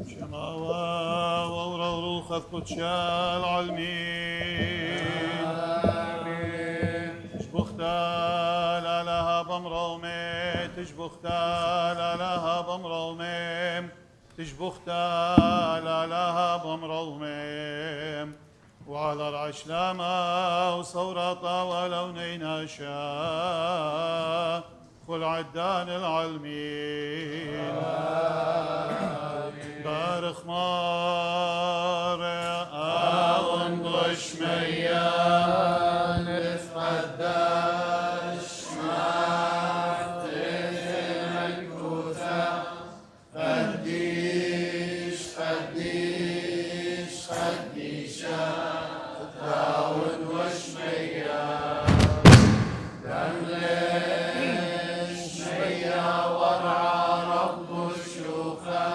شماوة وروروخ قدشا العلمين تشبختا لا لها بمرومي تشبختا لا لها بمرومي تشبختا لا لها بمرومي وعلى العش لاما وصورة ولونينا شاء كل عدان العلمين بارخ مار آون دوش ميان اتقدش معتز الملكوتة قديش قديش قديشة آون دوش ميان دملش ميا ورعى رب الشوخة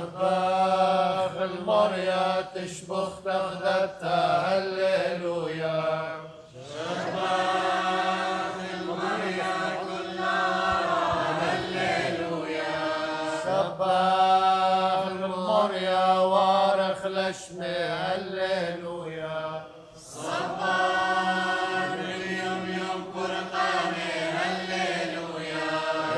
شباخ المريا تشبخ تغدتها هللويا شباخ المريا كلها هللويا شباخ المريا وارخ لشمي هللويا صباح اليوم يوم قرقاني هللويا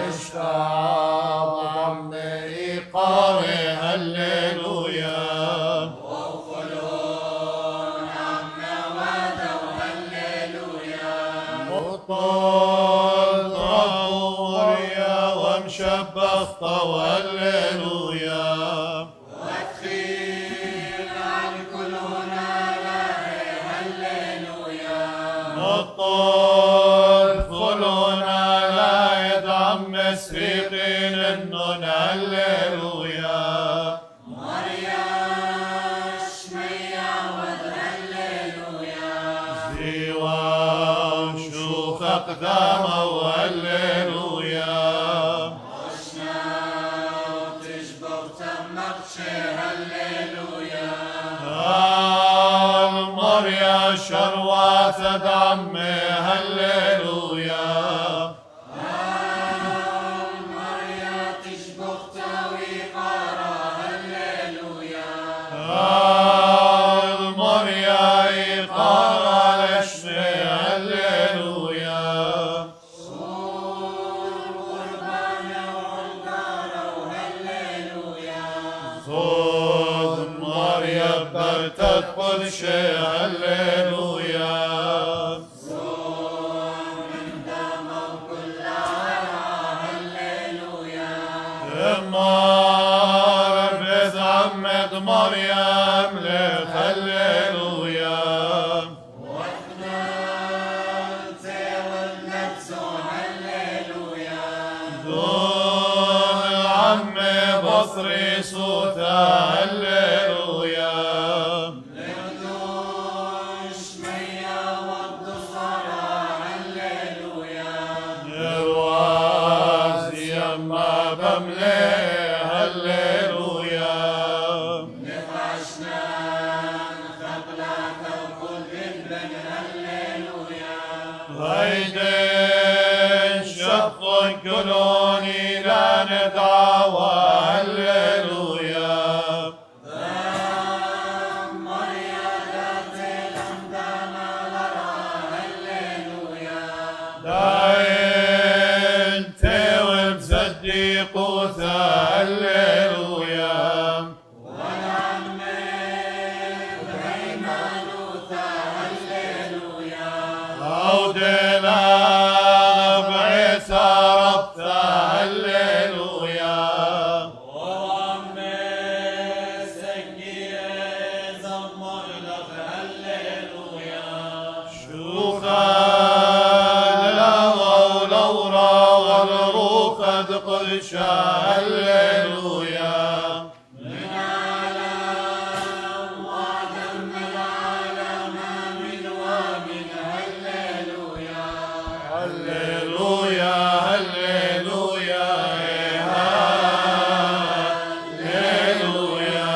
اشتاق ضمي قاري هللويا وخلون عمنا ودو هللويا مطل ضوريا ومشبخ طو هللويا وتخيل عن كلنا لاهي هللويا مطل خلونا لا يدعم مسرقين النون هللويا مريا شميا أقدامه وهللويا المريا شروات دمي هللويا المريا تشبخ تويقارا هللويا المريا إقارة لشمي هللويا قربان وعلقارا وهللويا خذ مريا برتت كل شيء هللويا ربي عمد مريم لك هللويا دون العم بصري صوتا هللويا يرواز يما بملي هللويا هيدين شق كلوني لا ندعوى هللويا داين تيوم صديقوتا هللويا عودنا بعيسى ربتا هللويا شوخا للغو لورا والروخ قدشا هللويا هللويا هللويا هللويا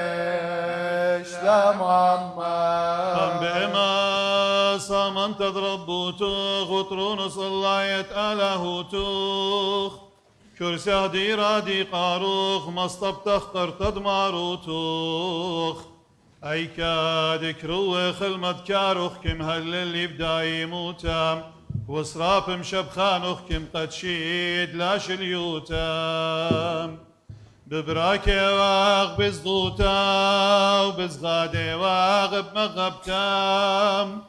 صليش لمحمد بما صمنت ربوتوخ وطرون صلايت أله توخ كرسي دي رادي قاروخ مصطبتخ قرطد ماروتوخ أي كادك روخ المذكاروخ كم هللي بداي موتام وصراف مشبخانوخ كم قد شيد لاش اليوتام ببراكي واغ بزدوتا وبزغادي واغ بمغبتام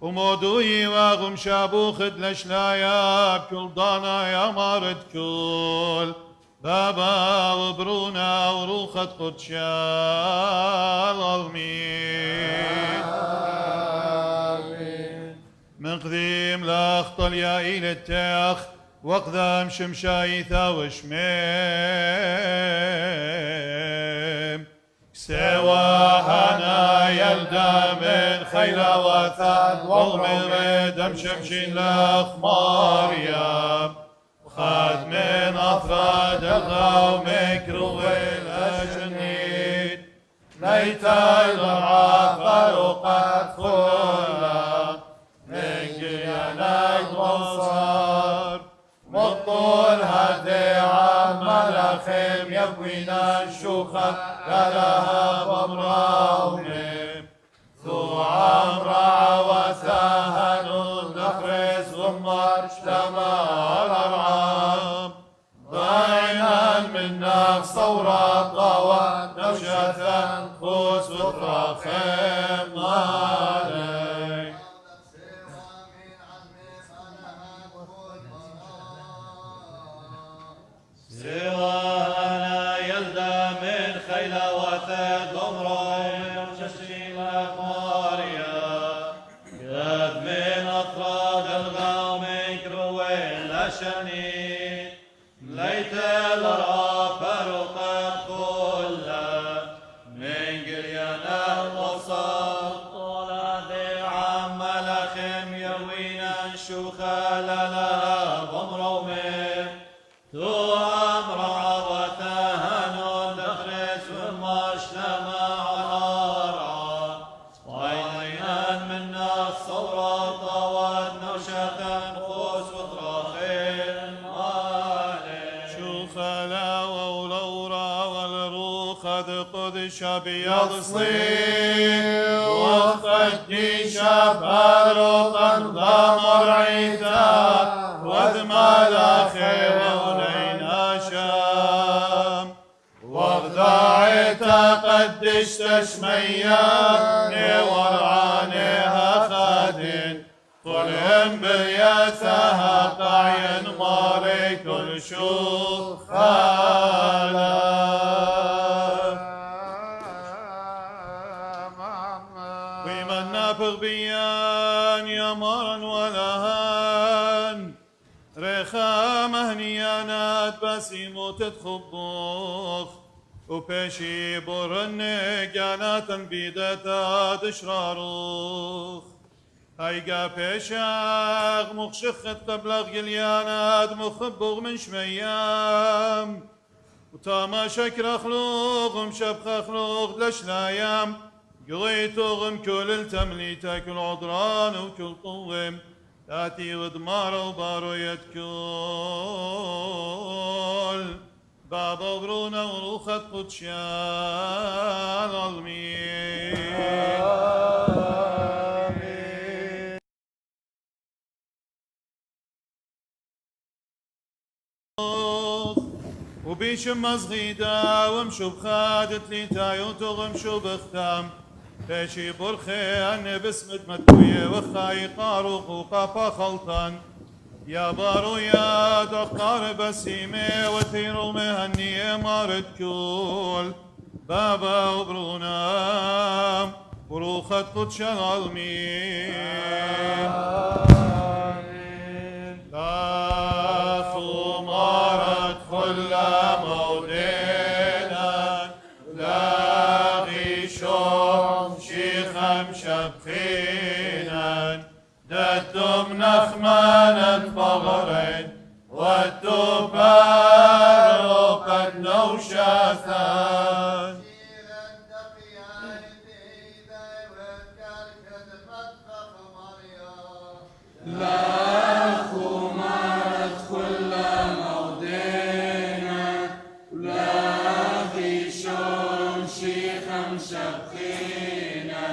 ومودوي واغ مشابوخ دلشلايا بكل ضانا يا مارد كل بابا وبرونا وروخة قدشا العالمين من قديم لاخطل يا إلى التاخ وقدام شمشايثا وشميم سوا هنا يلدى من خيلا وثاد وضم دم شمشين لخ مريم خاد من أفراد الغوم كروه الأجنيد ليت الرعاف فروقت خلا من قيانات وصار مطول هدي عمل خيم يبوينا الشوخة لها بمراونم ذو عمرع وسهن نخرس غمر اجتمع الأرعام ضينا منا صورة قوى نوشة خوس وطرخم علي سوانا يلدى من خيلا وثاد ومروم ششيل ماريا قد من أطراد الغوم كروين لشني ليت الرا فرقت كلا من قريانا الوسط طول ذي عمل شلما عرارا وعينان منا الصورة طوت نوشة نفوس وطراخين مالي شو خلا ولورا والروخ قد شبيض صليب وخدي شبار قرضا مرعيتا وذمال أخي ولينا شام وغداعتا قدش تشمياني ورعانيها خادين قلهم بياسها قعين ماري كل شو خالا ومن نافغ بيان يمرا ولهان رخام هنيانات بسيمو تتخبوخ وبشي برن جانات بيدتا تشراروخ هيقا بشاغ مخشخت تبلغ جليانات مخبوغ من شميام وتاما شكر خلوق مشبخ خلوق لش لايام قضيتوغم كل التمليتا كل عضران وكل طوم تاتي غدمار وبارو يتكل بابا وبرونا وروخت قدشان آمين وبيشم مزغيدا ومشو بخادت لي تايو تغمشو بختام بيشي برخي أني بسمت مدوية وخاي قاروخ وقافا خلطان يا بارو يا دقار بسيمة وثيرو مهنية مارد كول بابا وبرونا وروخت قدش العالمين لا خمارت خل مودينا لا غيشوم شيخم شبخينا دتم نخمانا بغرين والدبار قد نوشاثان لا خمارت كل مودينا لا غيشون شيخا شبخينا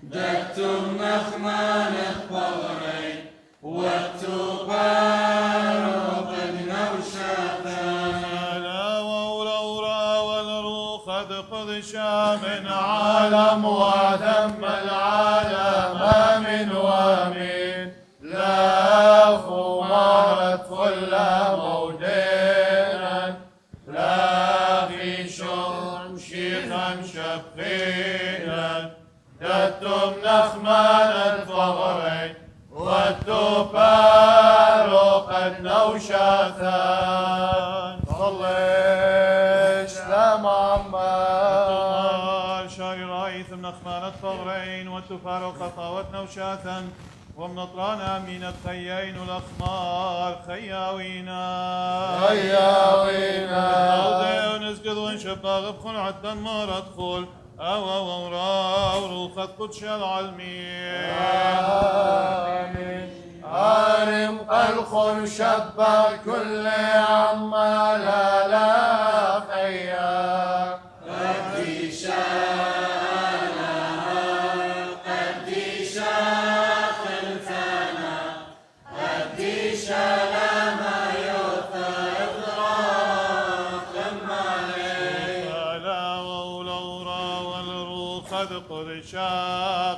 دتم نخمانة بغرين والتبار قد نوشاثان لا وولورا والروخ قد شام عالم وذم العالم آمن وامين لا خمارت كل مودينا لا غيشون شيخا شبخينا دتم نخمانا فغرين والدبار قد نوشاثان صليش لمعمر شاري رايث من نخمانا فغرين والدبار قطاوت نوشاثان ومن اطرانا من الخيين والاخمار خياوينا ونسقط ونشباغ بخل عدا ما ادخل او را وروخت قدش العالمين آمين عارم الخل شبا كل عما لا خيا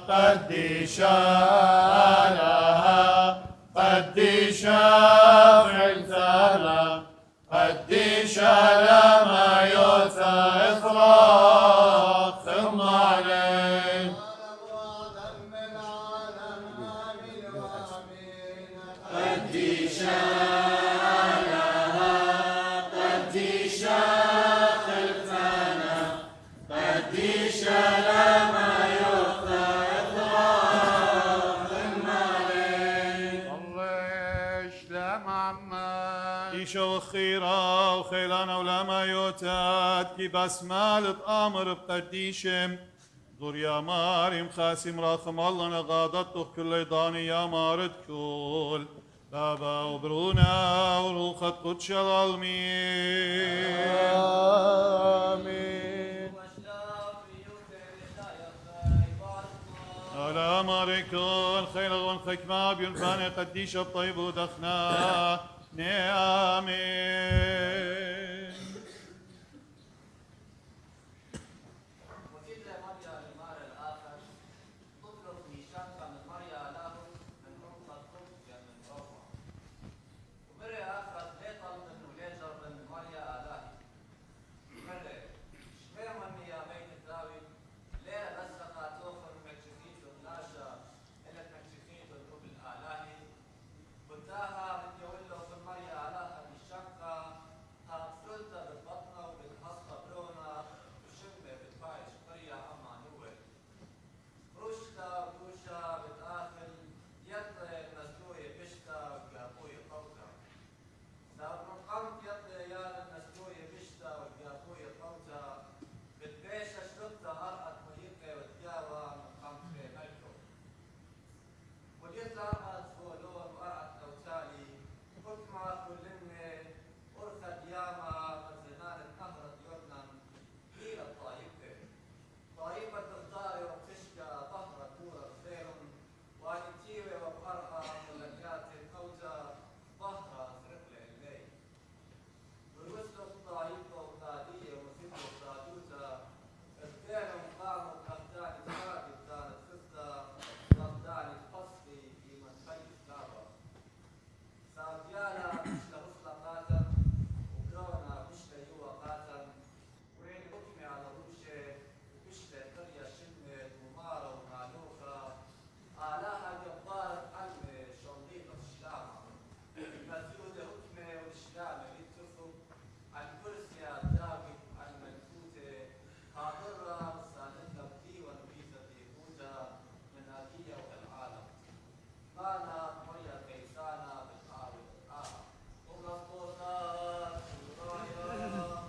قديشا لها قديشا فعلتنا قديشا لما يوثى إطراق ثم عليه قديشا لها قديشا خلفنا قديشا لما الله يسلم عمان شو خيرا وخيلانا ولما يوتات كي بسمالة أمر بقديشم دور يا ماريم خاسم راخم الله نغادت كل داني يا مارد كل بابا وبرونا وروخة قدش العالمين آمين. على ماركون خير والخكمة بينفاني قديش الطيب ودخنا آمين.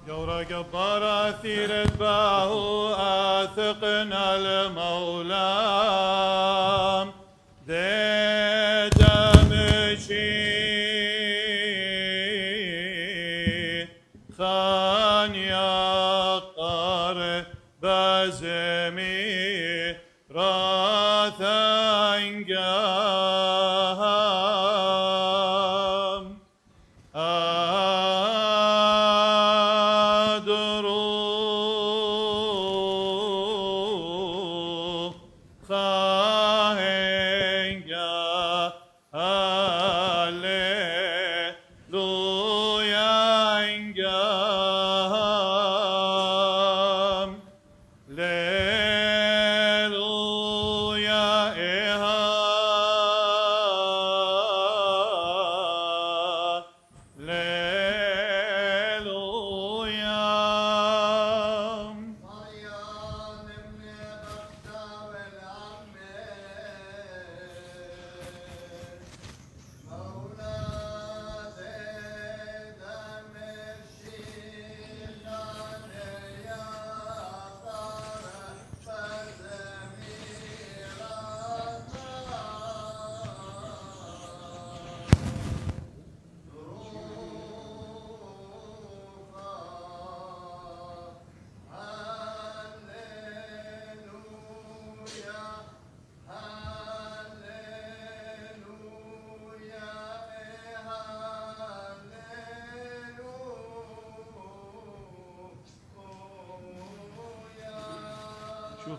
جورا جبارة ثيرت باهو آثقنا المولى ذي دمشي خان يقر بزمي راثنجام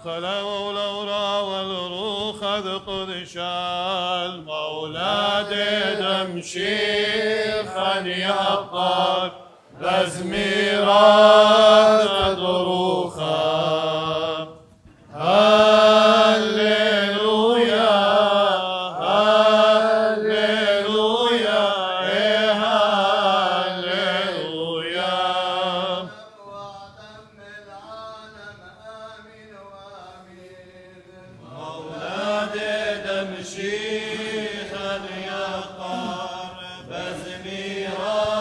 خلاوة والأورا والروخ ذ قدش المولى دمشي خان يقر لزميرات دروخا هللويا هللويا هللويا شيخا يقار بزميران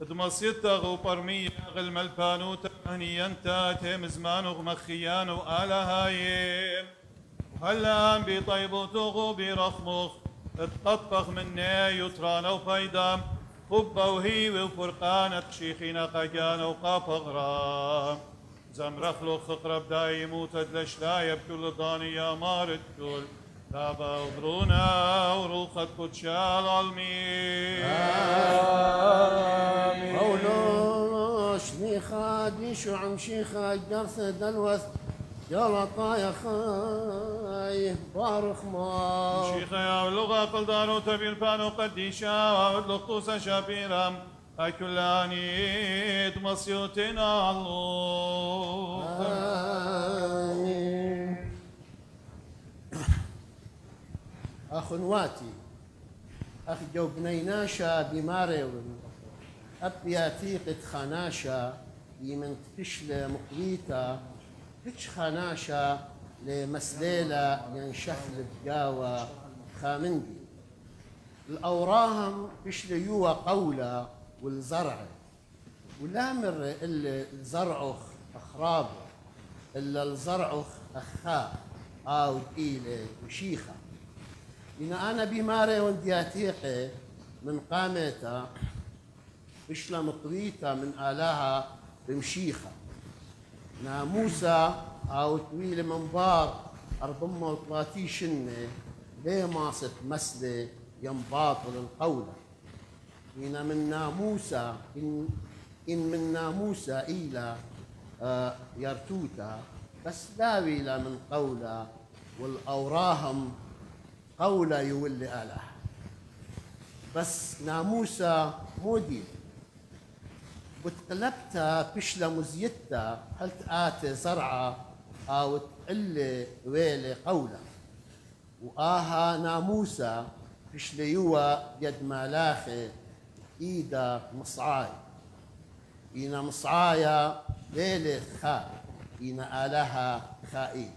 دمصيتا غوبرمية غل البانوتا هنيانتا تيم زمانو مخيانو آلهايم وهلا بطيبوتو برخمخ اتقطبخ مني يترانا وفايدام خبا وهي وفرقانة شيخينا قاكانا وقافغرام زمرخلو خقرب دايم وتدلش لا بكل ضاني يا مارد كل تابا وبرونا وروخت كتشال المين قولوش ميخا ديشو عم شيخا جرث دلوث يلا طايا خاي بارخ ما شيخ يا اللغة قلدانو تبيل بانو قديشا واللقطوس شابيرام أكلاني مصيوتنا الله آمين. أخنواتي أخ جو بنيناشا بماريون أبياتي قد خاناشا يمن تفشل مقويتا فيش خاناشا لمسليلة ينشفل بجاوة خامندي الأوراهم فيش ليوا قولة والزرع ولا مر إلا الزرعخ أخرابه إلا الزرعخ أخاء أو إيلة وشيخة إن أنا بماري وندياتيقي من قامتا بشلا مطويتا من آلها بمشيخة ناموسا أو طويل منبار 34 شنة ليه ماست مسلة ينباطل القولة إن من ناموسا إن من ناموسا إلى يرتوتا بس داوي لا من قولة والأوراهم قولة يولي آله بس ناموسا مودي وتقلبتها بشلا مزيتها هل تآتي زرعة أو تقلي ويلي قولة وآها ناموسا بشلا يوا يد مالاخي إيدا مصعاي إينا مصعايا ليلة خاء إينا آلها خائي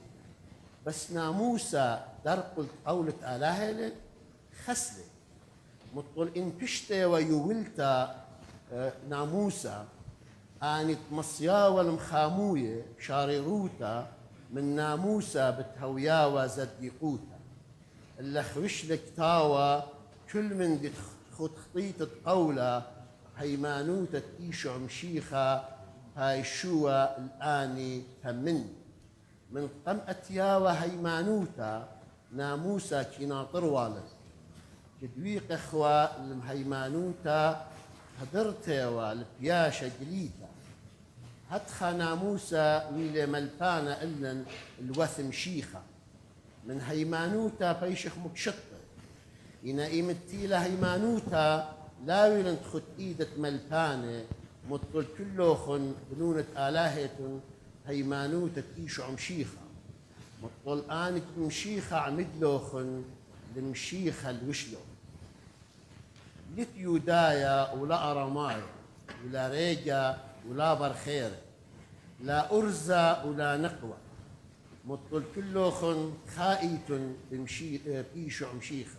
بس ناموسا درقل قولة آلها خسلة مطل إن بشتي ويولتا ناموسا آنت مصيا والمخاموية شاريروتا من ناموسا بتهويا وزديقوتا اللي خوش لك تاوى كل من دي خطيطة قولة هيمانوتا تيشو مشيخة هاي شوى الآني همني من قمأت ياوى هيمانوتا ناموسا كناطر والد جدويق اخوة المهيمانوتا هدرتي والبياشة جليتا هتخا ناموسا ويلي ملبانا إلن الوثم شيخة من هيمانوتا بيشخ مكشطة إنا إيمتيلا هيمانوتا لا ويلن تخد إيدة ملبانة مطل كلوخن بنونة آلاهة هيمانوتا تيشو عمشيخة مطل آنك مشيخة عمدلوخن لمشيخة الوشلو لت يودايا ولا أرمايا ولا ريجا ولا برخير لا أرزة ولا نقوة مطل كلوخن خائيت بيشو عمشيخة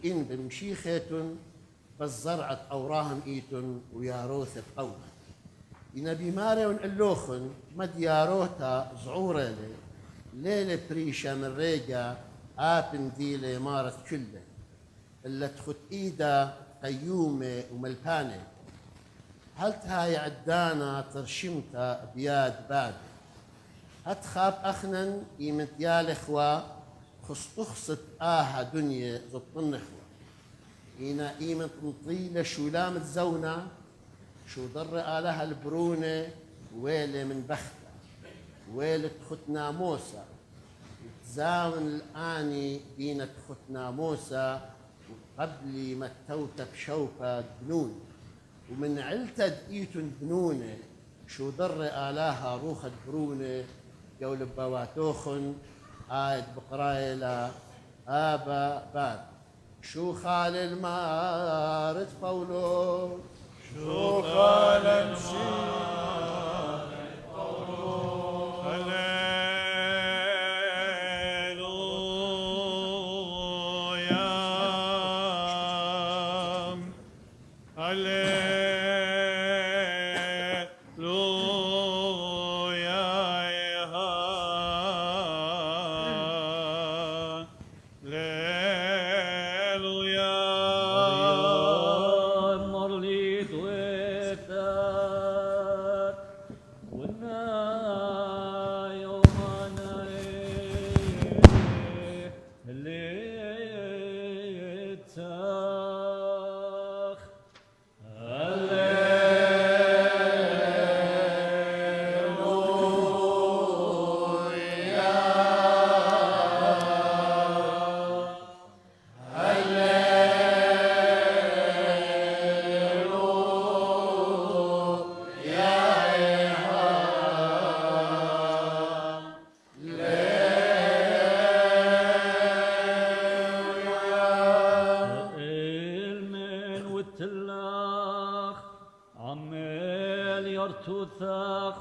إن بمشيخة بالزرعة أوراهم إيتن وياروث قوة إن بماري ونقلوخن مد ياروتا زعورة ليلة بريشة من ريجا آبن ديلة مارت كله اللي تخد إيدا قيومة وملبانة هلت هاي عدانا ترشمتا بياد باد هتخاب أخنن إيمت يا الإخوة خصت آها دنيا زبطن إخوة إينا إيمت مطيلة شو لامت زونا شو ضر آلها البرونة ويلة من بختة ويلة خت ناموسة تزاون الآني دينة خت ناموسة قبل ما التوتة بشوفة جنون ومن علتة دقيت بنونة شو ضر آلاها روخة برونة جول بواتوخن آية بقرايلة آبا باد شو خال المارد قولو شو خال المارد هللويا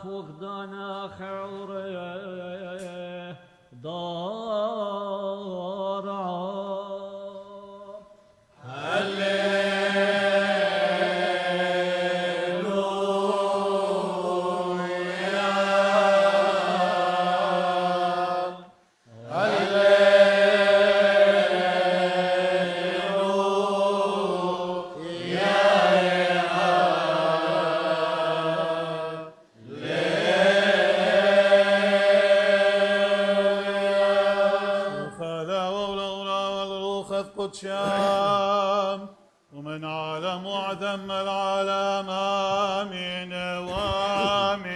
وخدانا خعوري دار قدشام ومن عالم وعدم العالم آمين وآمين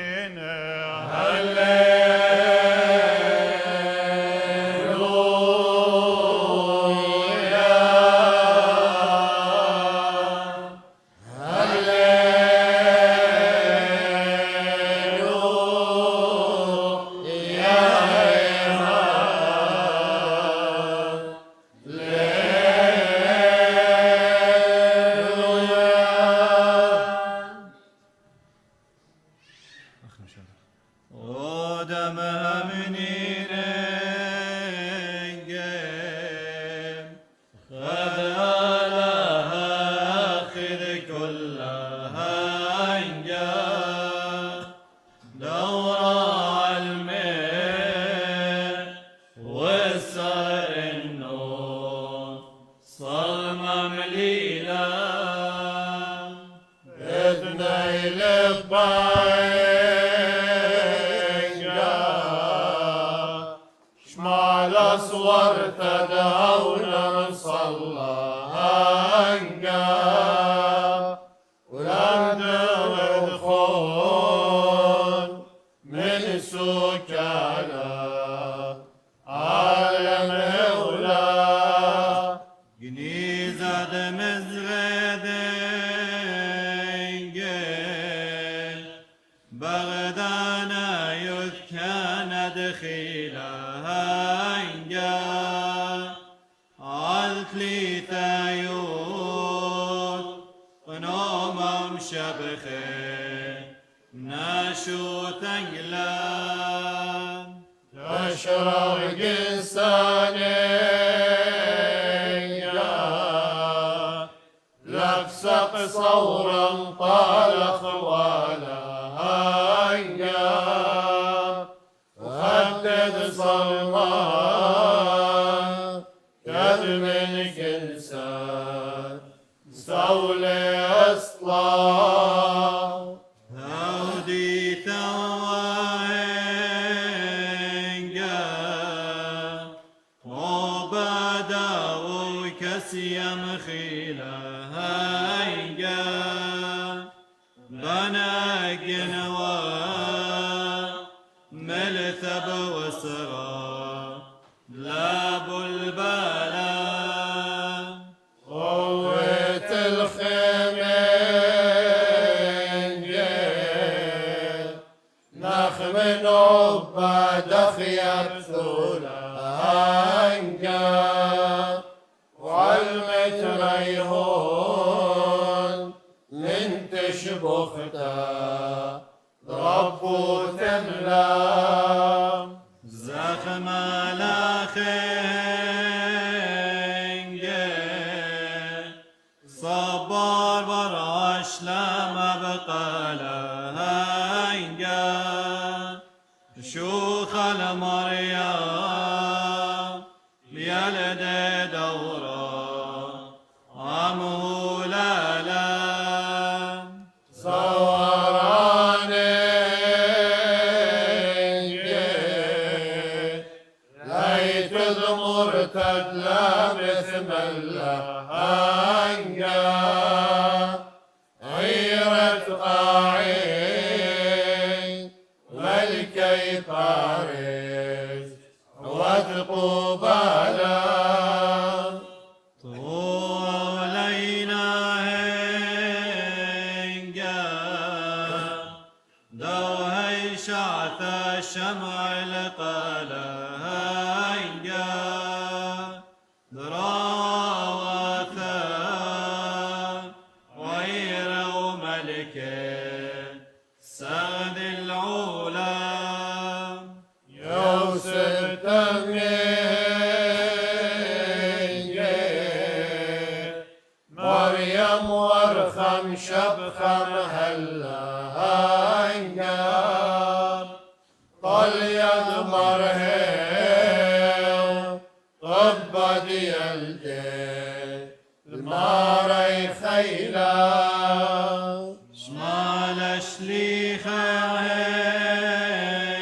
سعد العود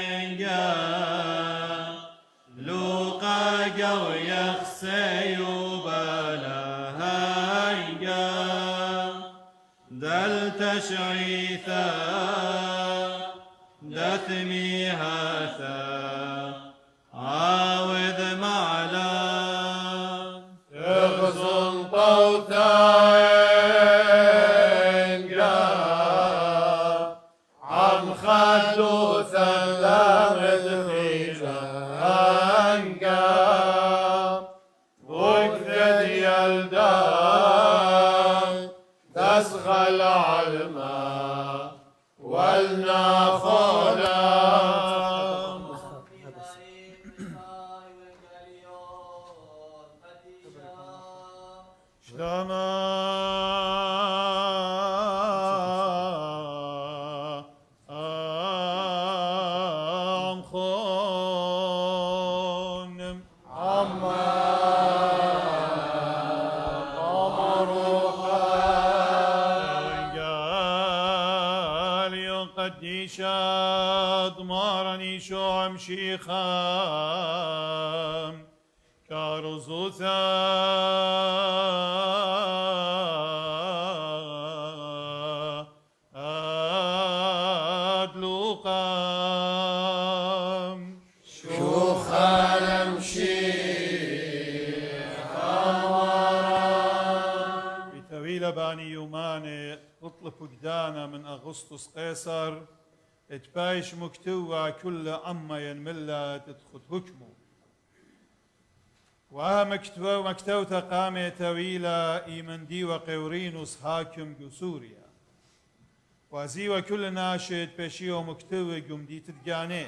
هنجا لوقا جو يخسي وبلا هنجا دل تشعيثا دثمي هاثا عاوذ معلا اغزل طوتا عم خدو ثلامد في زهنقا وقت يلدان تسغل علما والناخولا شاد مارني شو امشي خام كارزوثا ادلوقام شو خالم بتويل باني يوماني اطلب قدانا من اغسطس قيصر اتبايش مكتوى كل أما ينملا تدخل حكمه مكتوى قامة طويلة إيمندي وقورينوس حاكم سوريا وزي وكل ناشد بشيو مكتوى قمدي تدقاني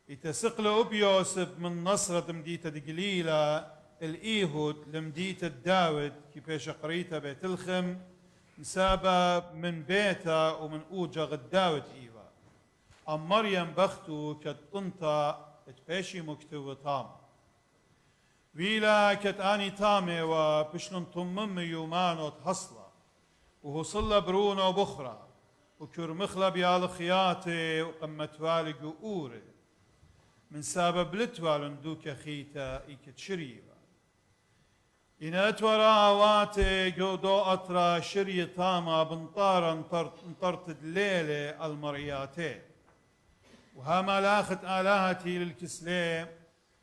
يتسقل أبيوسب من نصرة مديتة دقليلة الإيهود لمديتة داود كيفاش قريتها بيت الخم نسابة من بيتا ومن أوجغ الداود إيوه أم مريم بختو كتطنطا تباشي مكتوى طام ويلا كتاني طامي وبشلن طمم يومانو تحصلا وهو صلى برونو بخرى وكرمخلا بيال خياتي وقمتوالي قوري من سبب لتوال دوك خيتا إيكتشريبا إن أتورا واتي قودو أطرا شري طاما بنطارا انطرت الليلة المرياتي وها ملاخت آلهتي للكسلام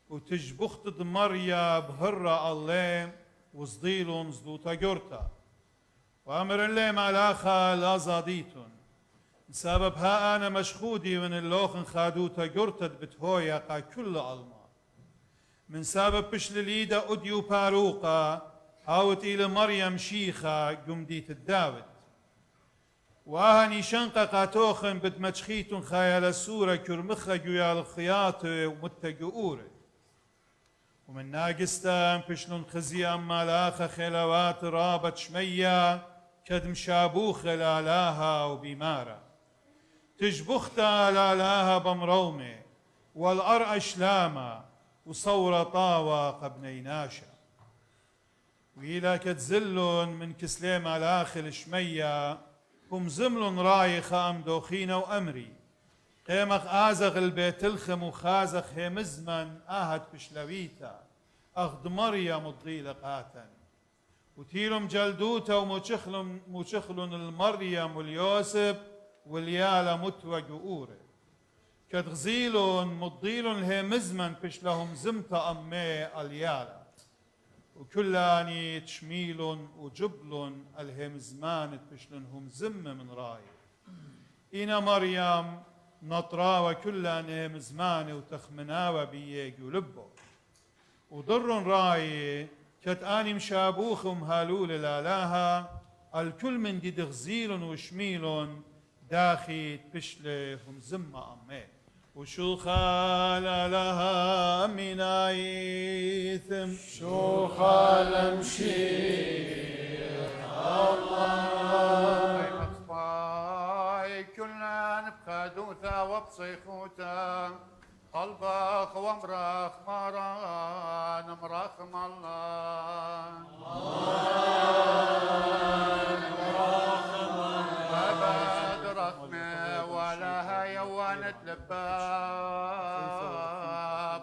وتجبخت دمريا بهرة الله وصديلون زدوتا جورتا وأمر الله ملاخا لا زاديتون بسبب ها أنا مشخودي من اللوخن خادوتا جورتا بتهويا قا كل ألما من سبب بشل الإيدة أديو باروقا هاوت إلى مريم شيخة قمديت الداود وهني شنقة توخن بتمشخيتون خيال السورة كرمخة جويا الخياط ومتقورة ومن ناقستان بشلون خزيام مالاخة خلوات رابط شمية كدم شابوخ لالاها وبيمارة تجبختا لالاها بمرومة والأرأش لاما وصورة طاوة قبنيناشا وإلا كتزلون من كسليم مالاخ شمية هم زملون رايخة أم دوخينة وأمري قيمخ آزغ البيت الخم وخازخ همزمن آهد بشلويتا أخد مريم الضيلة قاتا وتيلم جلدوتا وموشخلون المريم واليوسف واليالا متوى قؤورة كتغزيلون مضيلون همزمن بشلهم زمتا أمي اليالا وكلاني تشميلون وجبلون الهمزمان تبشلنهم زم من راي إنا مريم نطراوة كلان همزمان وتخمناوة بييق ولبو وضر راي كتاني مشابوخهم هالول لالاها الكل من دي دغزيلون وشميلون داخي تبشلهم زم أمي وشو خال لها من ايثم شو خال مشيخ الله مخفاي كلنا نبقى دوثا وبصيخوتا قلبك ومرخ مران مرخم الله أبد رحمة ولها يواند لباب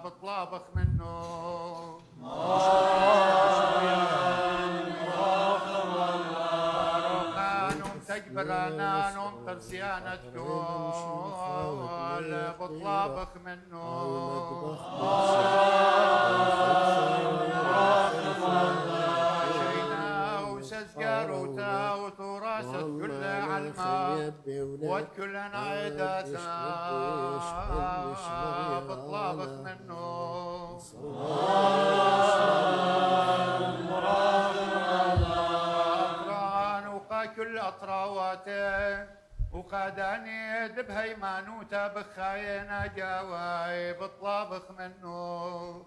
بطلابخ منه روحانهم تجبرانانهم ترسيانة كل بطلابخ منه وسزقاروتا وتراست كل علما وكل عداتا بطلابخ منه أطران وقا كل أطراواته وقاداني بهيمانوتا بخاينا جاواي بطلابخ منه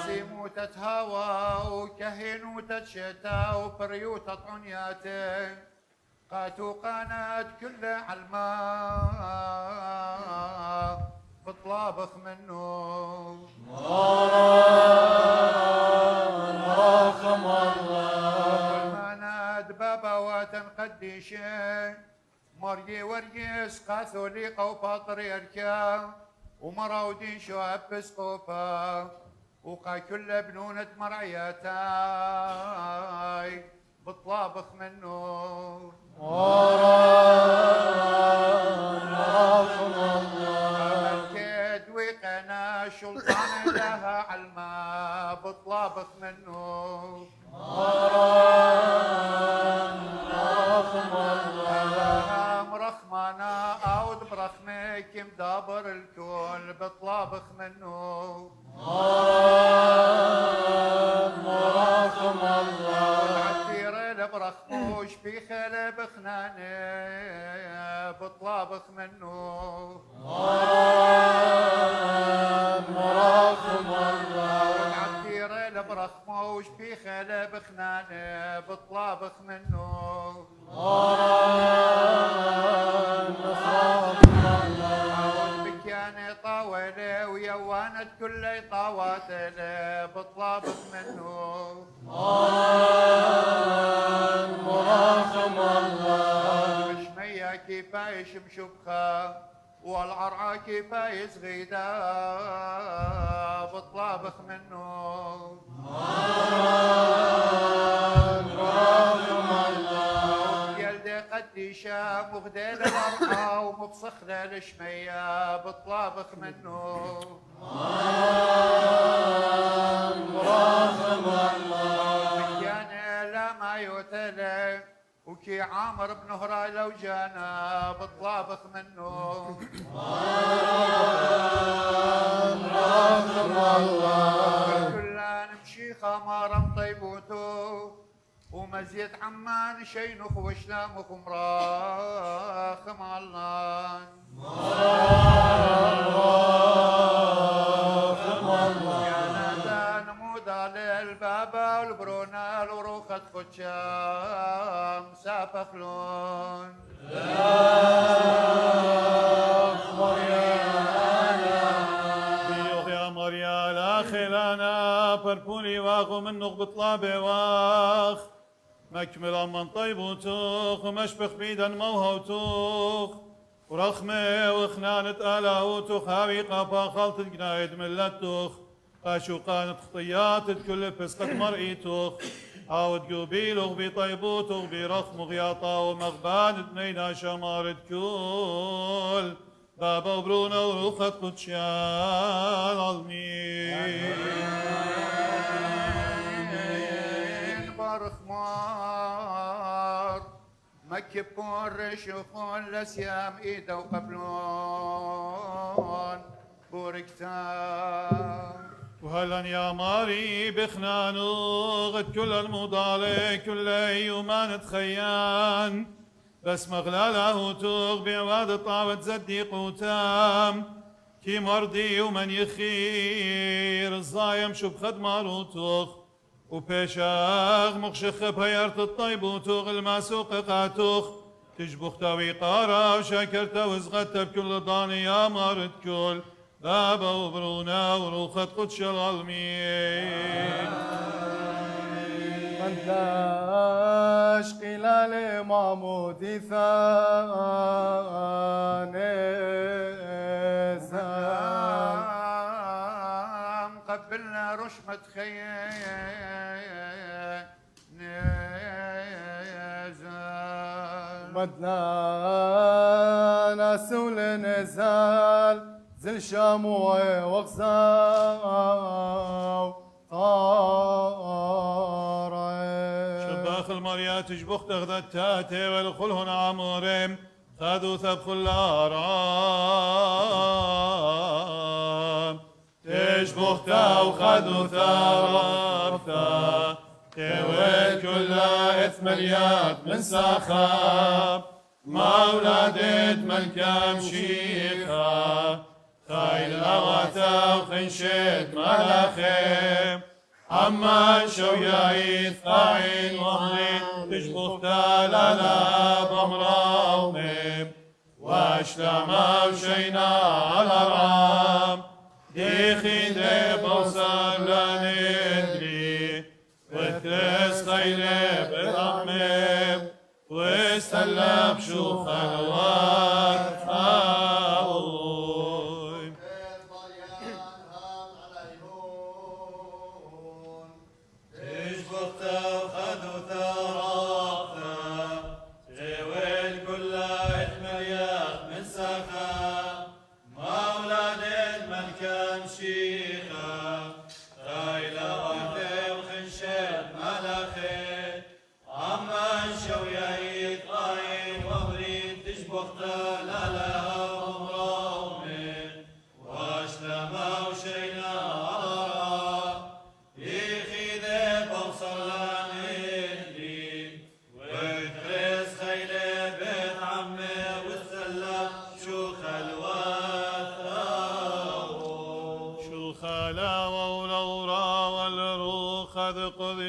سيمو تتهاوى وكهنو تتشتا وبريوت عنياته قاتو قانات كل علما بطلابخ منه رحم الله والمانات بابا وتنقديشه مرجي ورجيس قاثوليقة وبطريركا ومراودين شواب بسقوفا وقا كل بنونة مرعياتاي بطلابخ منه رحم الله الكيد وقنا شلطان لها علما بطلابخ منه رحم الله مرخمانا اود برخمك مدابر الكل بطلابخ منه رحم الله العتير برخموش في خلب خنانه بطلابخ منه رحم الله العتير برخموش في خلب خنانه بطلابخ منه بكياني طاولة ويوانت كل طاواتله بطلابخ منه رحم الله مشمية كيفاي شمشبخة والعرعة كيفاي صغيدة بطلابخ منه رحم الله يلدي قديشة مغديل الأرحى ومبصخلة الشمية بطلابخ منه رحم الله مكياني لا ما يوتله وكي عامر بن هراي لو جانا بطلابخ منه رحم الله كلنا نمشي خمارا طيبوتو ومزيد عمان شينخ وشلامخ مراخم علان يا نادا نمودا للبابا والبرونا الوروخة خدشام سافخلون يا مريا لا خلانا بربوني واغو من نغبط لابي واخ مكمل من طيب وتوخ ومشبخ بيدا موها وتوخ ورخمة وخنانة آلا وتوخ هاوي قابا خلطة قنايد ملتوخ قاشوقانة خطيات كل فسقة مرئيتوخ عاود قبيلوخ بطيبوتوخ برخم غياطا ومغبان تنينا شمارة كل بابا وبرونا وروخة قدشان عالمين برخمار مكبون رشوخون لسيام ايدا وقبلون بوركتان وهلا يا ماري بخنانو غد كل المضالة كل يومان تخيان بس مغلاله توغ بعواد طاوت زدي قوتام كي مرضي ومن يخير الظايم شبخد ماروتوخ وبيشاغ مخشخ بهيرت الطيب وتوغ الماسوق قاتوخ تجبخ تاوي قارا وشاكرت وزغت بكل ضاني يا مارد كل بابا وبرونا وروخت قدش العالمين مدلاش قلال معمودي ثاني قبلنا رشمة نزال مدلانا سول نزال زل شاموع وغزاو شباخ المريات جبخ تغدى التاتي والخلهن عمرم خذوا ثبخ الأرام تشبخ تا وخذوا ثارفتا تول كل إثم الياد من سخاب ما ولادت ملكام شيخا خايل أغاثا وخنشت ملخيم أما شوياي ثاين وهين تشبخ تالالا بمراومم واشتما وشينا على رام ديخي دي بوصر لندري وثلث خيلي برحمم واستلب شوخ الوقت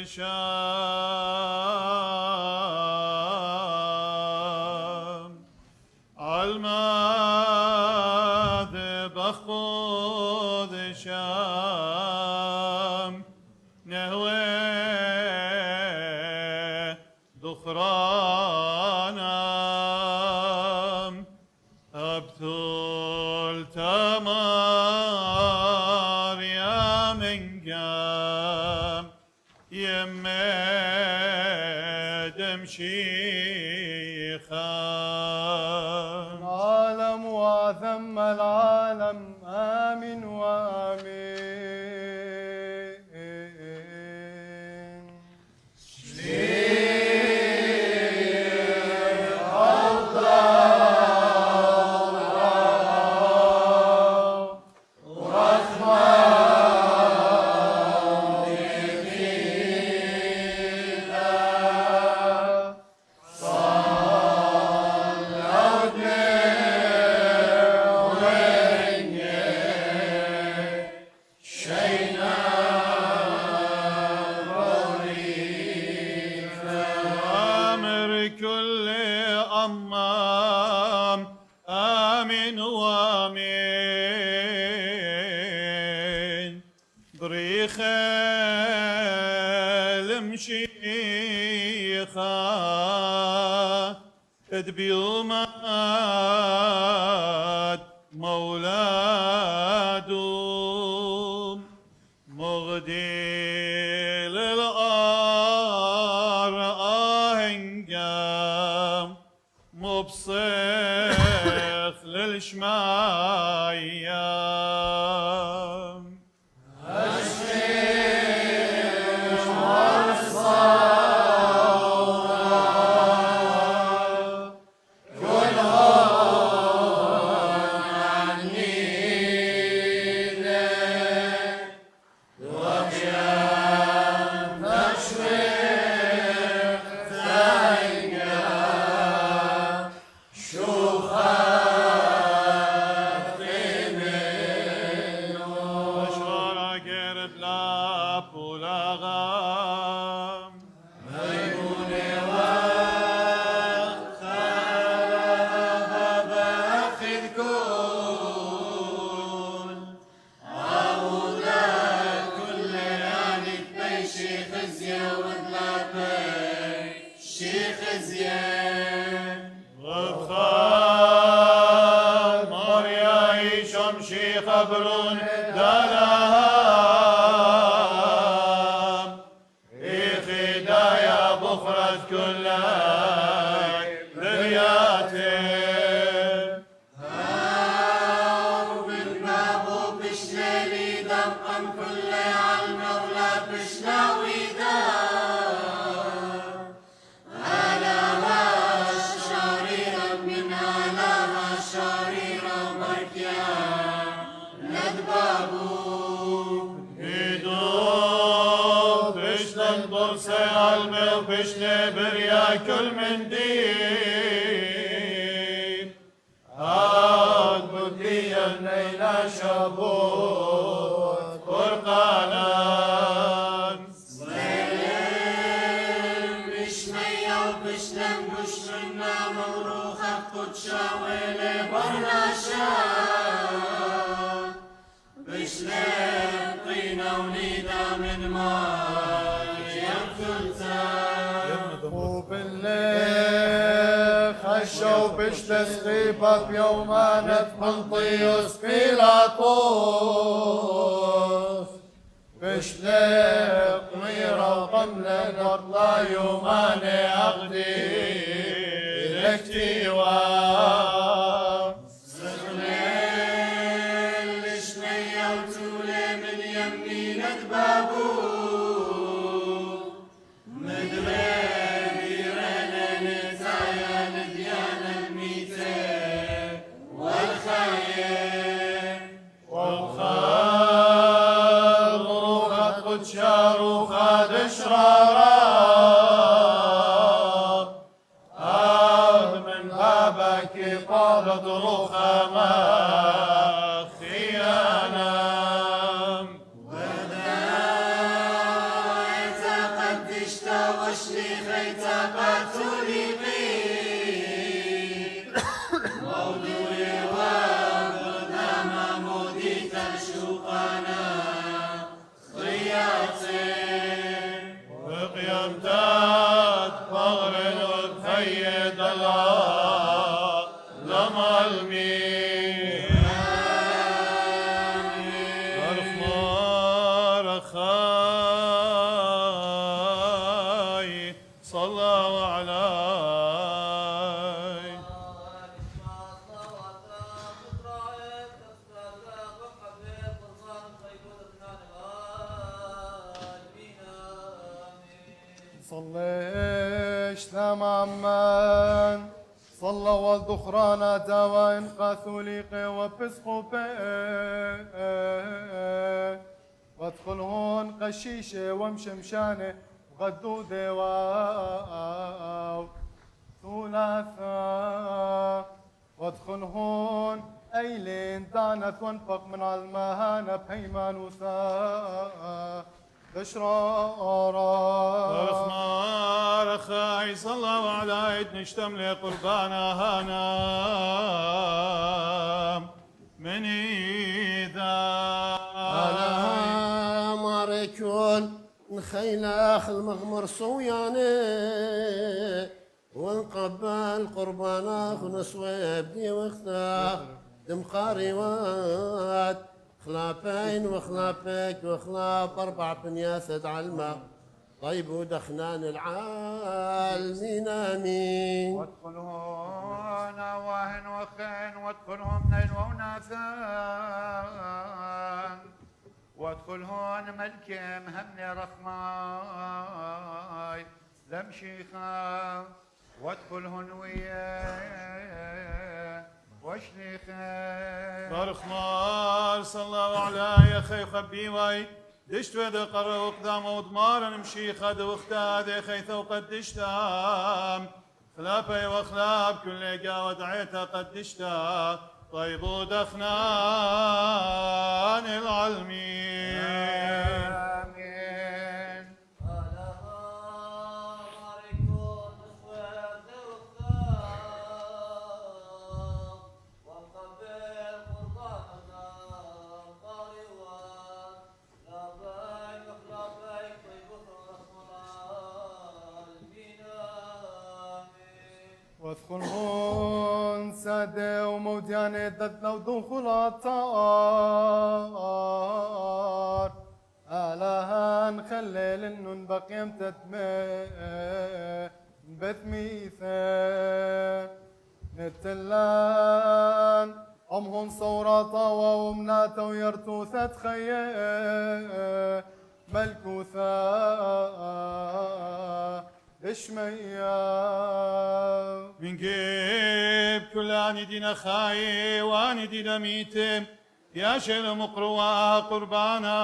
شام الماذ بخود شام نهوي دخرانام أبتل تمار يا منقام يمدم شيخا العالم وثم العالم آمن وآمين بيومات مولادهم مغدي للآر آهنقام مبصخ للشمايام منا مبروخة قدشة ولبرنا شام بشلم طينة ونيدة من ماء يمثلتا وبالليل خشوا بشتسقيبة بيومانة بنطيوس بيلاطوس بشلق ميرا وقملة نطلع يومانة أغدي لك تيوان زغلل شنية وتولي من يمينة بابو شاروخ دشرارا من بابك طارد روخا ما خيانا وذا قدشت وشلي خيتا قاتولي بي مولوري وابدا ما موديت الشوقانا وقيمتات مغرب خيد الله لما المين أرخمار أخاي صلى علي صليش تماما صلى والذخران دواء قاثوليق وبسقوبي وادخل هون قشيشة ومشمشانة وغدودة واو ثلاثة وادخل هون أيلين دانت وانفق من المهانة بهيمان وثاء بشرارا أرخمار أخاي صلى علي نشتمل قربانا هانا من إذا أنا ماركون نخيلاخ المغمر صوياني ونقبل قرباناخ ونسوي بدي واختاخ دمقاريوات خلافين وخلافك وخلاف 4 بنياسد علمة طيب ودخنان العالمين آمين وادخلهن واهن وخين وادخلهم نيل وناثان وادخلهن ملكم همني رخماي لمشيخا وادخلهن وياه وشليخا أرخمار صلى علي يا خي خبي واي دشت وذا قرر وقدام ودمار نمشي خد واختاد خيث وقدشتام خلافي وخلاب كل جا ودعيتا قدشتا طيب ودخنان العلمين آمين وادخلهن سادة وموديانة ددنا ودخول الطار آلهان خلل النون بقيم تتمين بثميثة نتلان أمهن صورة ومناتا ويرتوثة خيه ملكوثا اشميا من جيب كل اني دينا خاي واني دينا ميتم يا شيل مقروة قربانا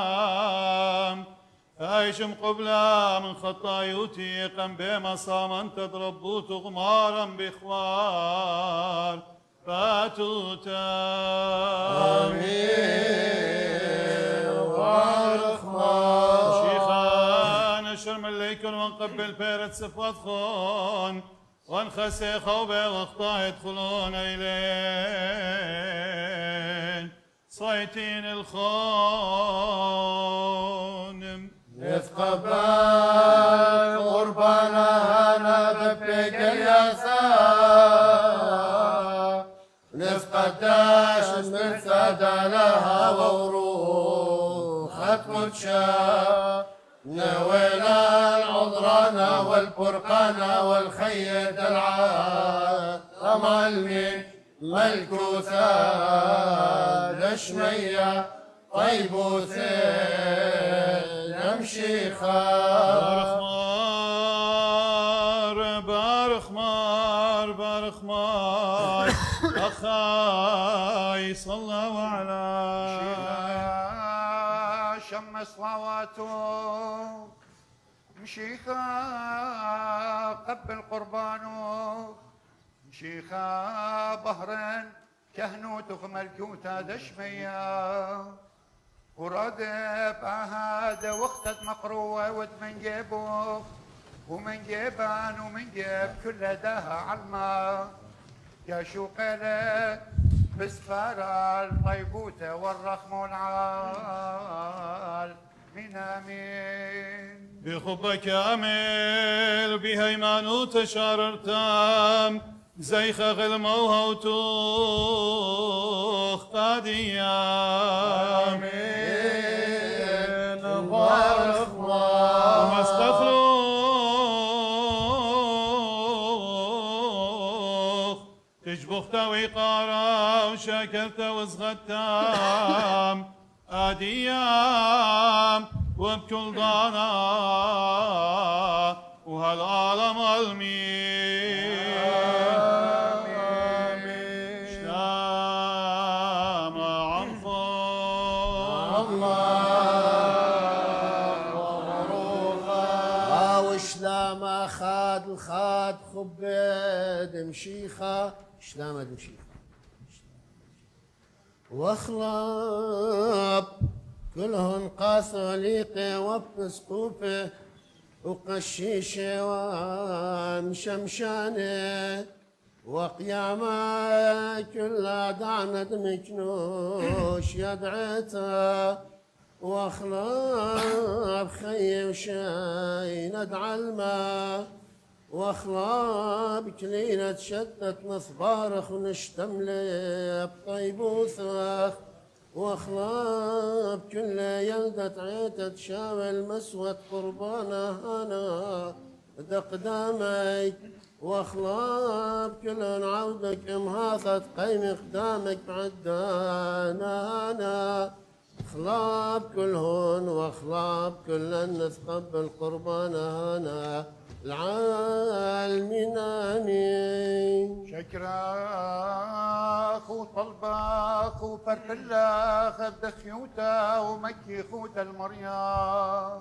عايشم قبلا من خطايوتي قم بما صامن تضربوا تغمارا بإخوار فاتوتا شيخان اشرم الليكن ونقبل بيرت سفوات خون وانخسي خوبه واخطا يدخلون إليه صيتين الخونم نتقبل قرباننا بفك اليسار نتقداش نتسادى لها وروحة قدشا نوينا العذرانا والفرقانا والخيد العالم المين ملكوثا لشمية طيبوثين نمشي خا بارخ مار أخاي صلى وعلى شم صلواته مشيخا قبل قربانه مشيخا بهرن كهنوتك ملكوتا دشمية وردب هذا وقتت مقروة ودمن جيبه ومن جيبان ومن جيب كل داها علما يا شو قلت بسفارة الطيبوتة والرخم والعال من امين بخبك كامل بهيمانوت شاررتام زيخ غلموها وتوخ قاديام آمين بارك الله وما استخلوخ تجبخت وقارا وشكرت وزغتام آديام وبكل ضانا وهالعالم المين شلام عنفو وشلام خاد الخاد خبد مشيخة شلام مشيخة واخلاب كلهن قاصليقي وبسقوفه وقشيشه ومشمشانه وقيامة كلها دعند مكنوش يدعيته واخلاب خي وشايند علمه واخلاب كلينة شتت نصبارخ ونشتمله بطيبوثخ واخلاب كل يلدة عيتة شاول مسوة قربانه انا دقدامك واخلاب كل عودك امهاثة قيم قدامك بعدانا انا اخلاب كلهن واخلاب كلن نتقبل قربانه انا العالمين امين شكراك وطلبك وفرفلاك بدخيوتا ومكي خوت المريم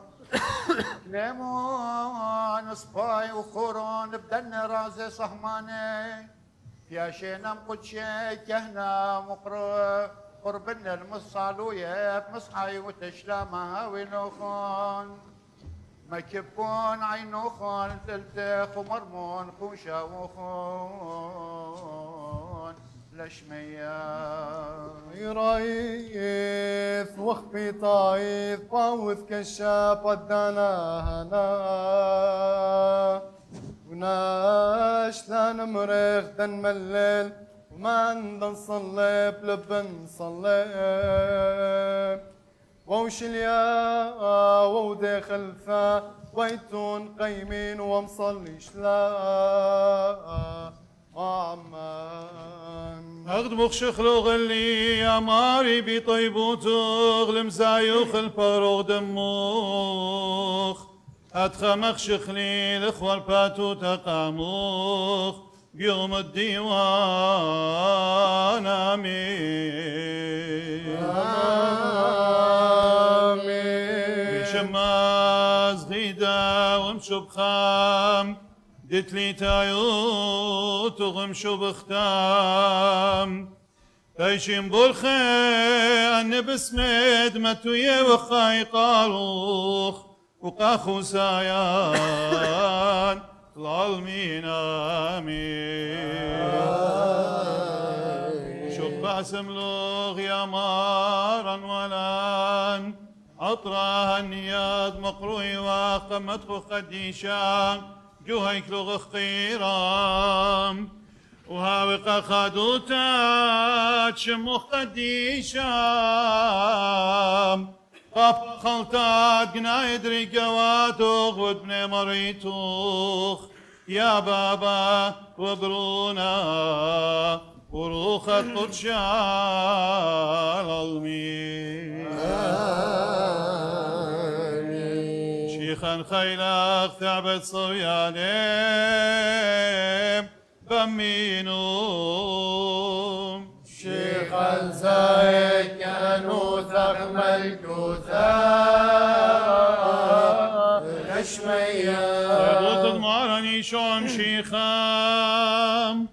ليمون صباي وخورون بدن رازي صهماني يا شينام قدشي كهنا مقر قربنا المصالوية بمصحي وتشلامها وينوخون مكبون عينوخون تلتخ ومرمون خوشا وخون لشمية يرايث وخبي طايف باوث كشاف ودانا وناش لا نمرخ دن ملل وما عندنا نصلي بلب نصلي ووش اليا وودي خلفا ويتون قيمين ومصلي شلا عمان أغدبخ شخلوغ اللي يا ماري بطيبوتوغ لمزايوخ الباروغ دموخ أتخمخ شخلي الإخوة باتو تقاموخ بيوم الديوان آمين بشماز غيدا ومشو بخام دتلي تايوت وغمشو بختام تايشين بولخي أن بسمد متوية وخاي قاروخ وقاخو سايان العالمين آمين شبع سملوغ يا مارا ولان عطرها النياد مقروي وقمت خديشان جوهيك لغ خيرام وهاوق خدوتات شمو خديشام قف خلطات قنايد رقواتوخ ودبني مريتوخ يا بابا وبرونا وروخة قدشال المين شيخا خيلاخ ثعبت صويانيم بمينوم شيخا زايد كانوا ثغم الكوثاء نشميا يدوت المارني شون شيخام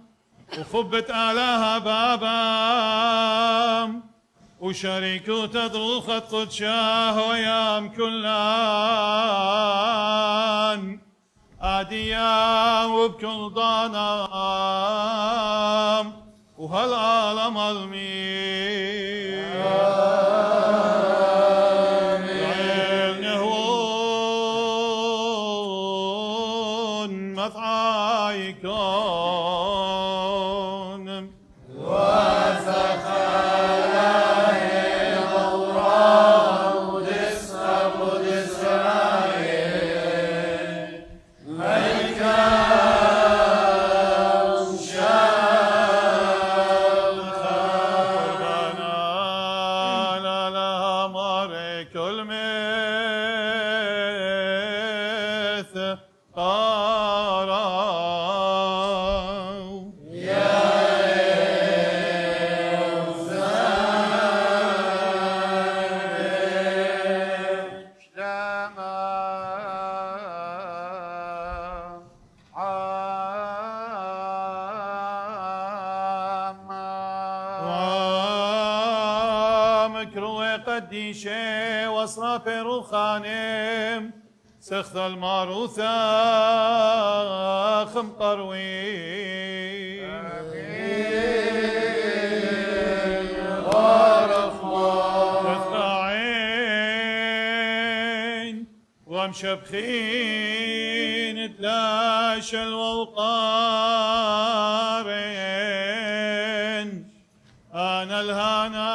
وخبت آلها بابام وشريكو تدروخة قدشاه ويام كلان آديا وبكل ضنام وهالعالم المين العين يهون مثعايكون قديشي وصرف روخانم سخث الماروثة خم قروي عين ومشبخين تلاش الوقارين أنا الهنا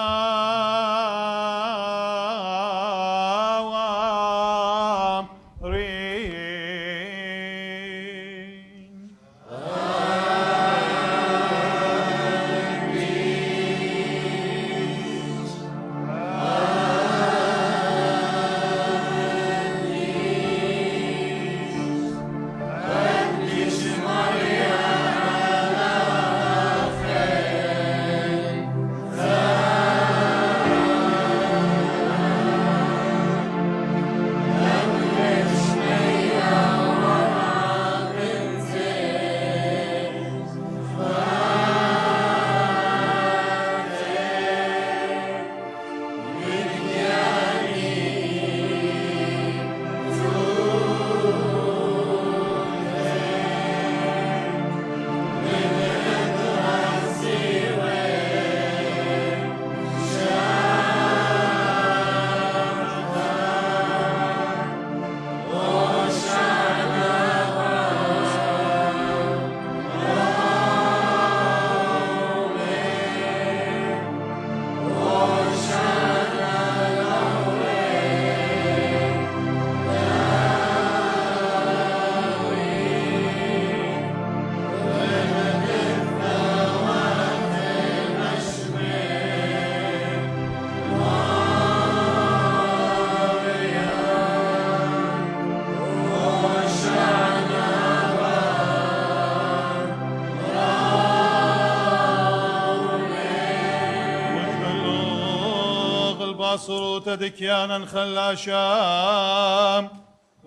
صروت دكيانا خلاشام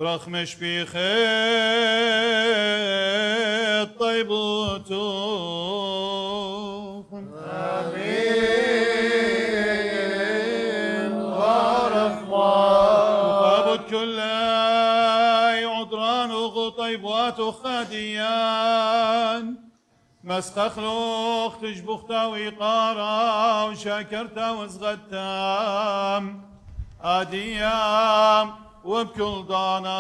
رخمش بخيط طيبوتو آمين ورحمة وقابد كل عذران وطيبوات خادي مسخخلوخ تجبختا ويقارا وشاكرتا وزغتام آديام وبكل ضانام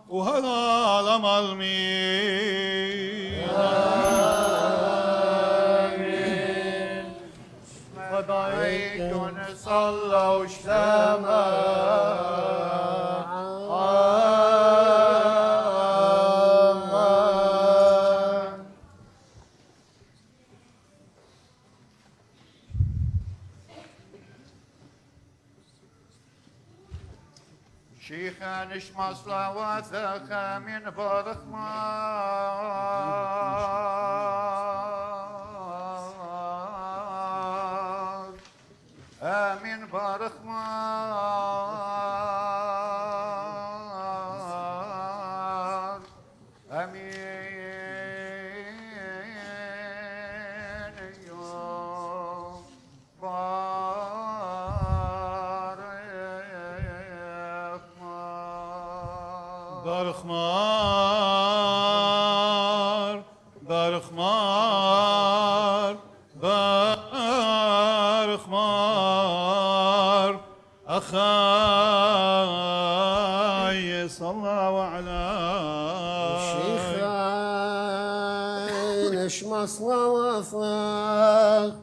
وهلا لما المين فضايكن صلى واشتمع شيخا نشمع صلواتك من برخمار آمين برخمار آمين يوم برخمار برخمار برخمار أخاي صلى وعلى مشيخان اشمع صلواتك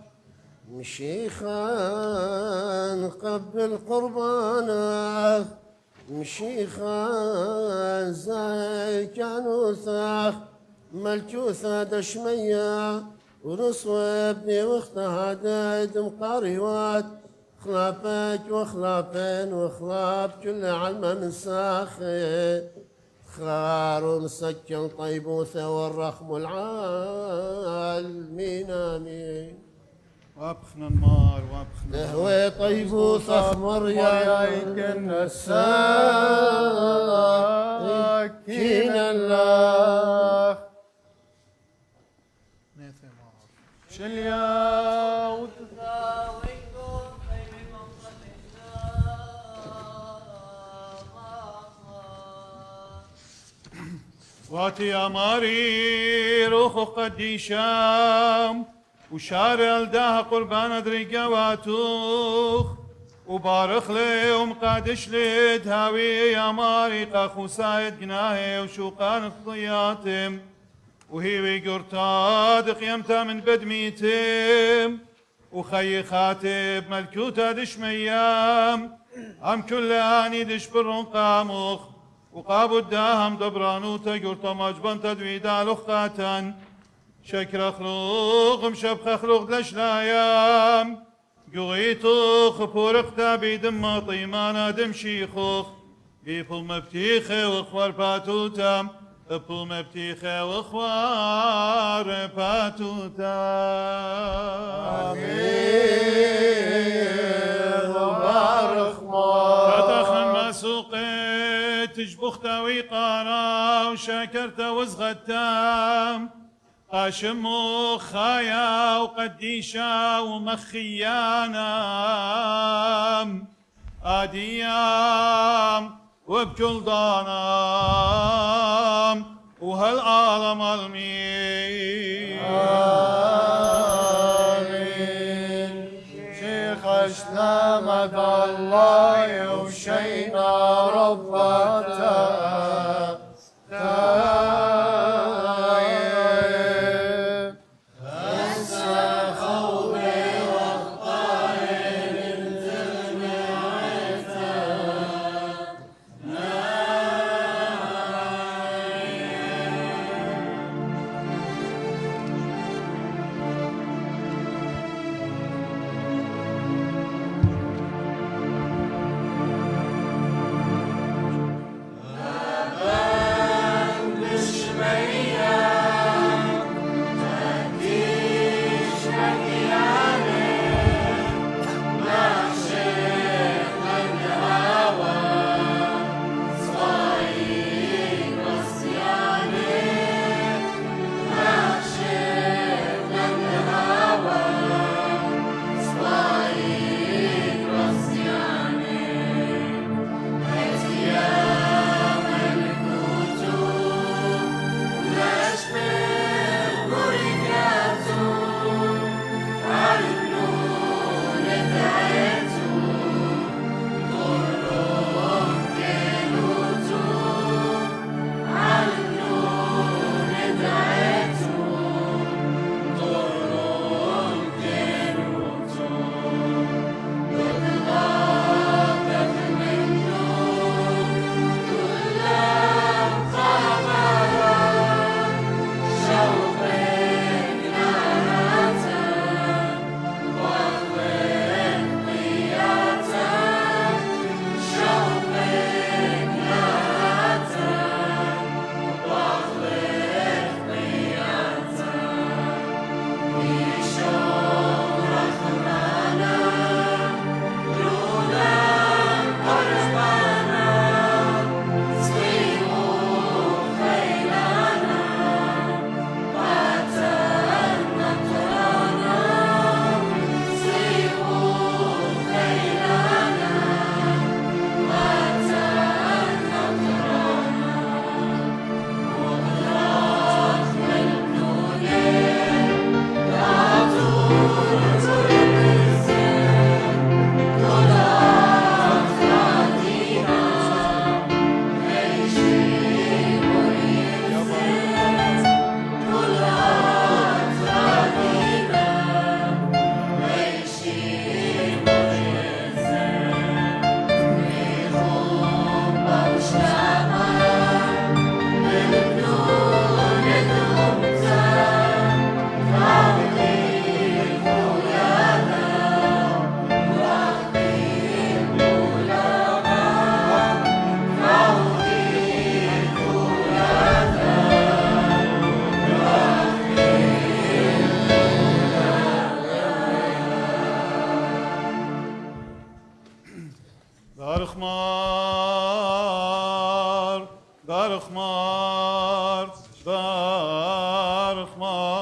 مشيخان قبل قربانك مشيخان زاي كانوثك ملكوثة دشمية ورسوة ابني واختها دايد مقاريوات خلافك وخلافين وخلاف كل علم من ساخي خار ومسكن طيبوثة والرخم العالمين آمين وابخنا النار وابخنا لهوي طيبوثة أخمر يا يكن الساكين الله شليا واتي أماري روخ قديشام وشارع الداه قربان دريقا واتوخ وبارخ لي ومقادش لي دهاوي يا ماري قاخو سايد جناهي وشوقان الضياتم وهي قرطاد قيمتا من بدميتم وخي خاتب ملكوتا دش ميام هم كل آني دش برون قاموخ وقابو الداهم دبرانوتا قرطا مجبان تدويدا لخقاتا شكر خلوق مشب خلوق لشلايام قويتو خفورق تابي دم طيمانا دم شيخوخ بيبو مبتيخي وخوار باتوتام بيبو مبتيخي وخوار باتوتام آمين وبارك فتخن ما سوقت تجبختا ويقارا وشاكرتا وزغتام قاشم وخايا وقديشا ومخيانا آديام وبكل ضانام وهالعالم المين آمين شيخ اشتمد الله وشينا ربته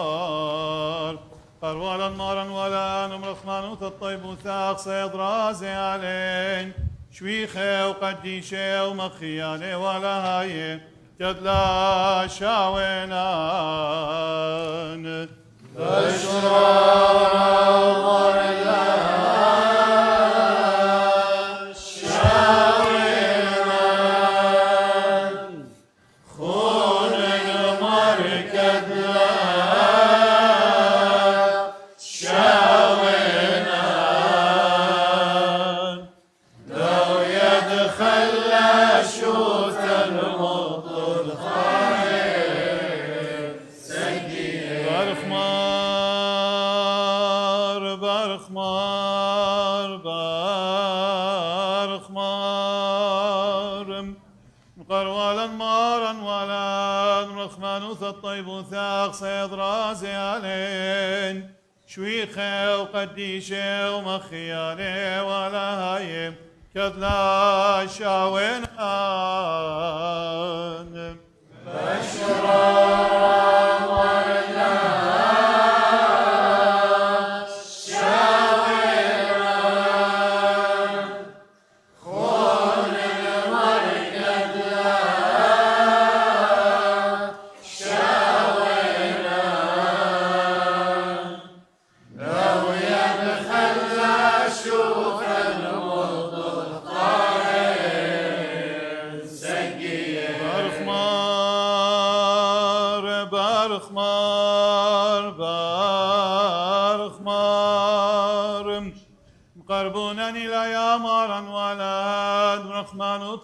النار قروالا نارا ولا نمرخمانوت الطيب وثاق صيد رازي علين شويخه وقديشه ومخيانه ولا هاي تدلا شاوينان الطيب وثاق صيد رازي علين شويخه وقديشه ومخيانه ولا هاي كدلا شاوينان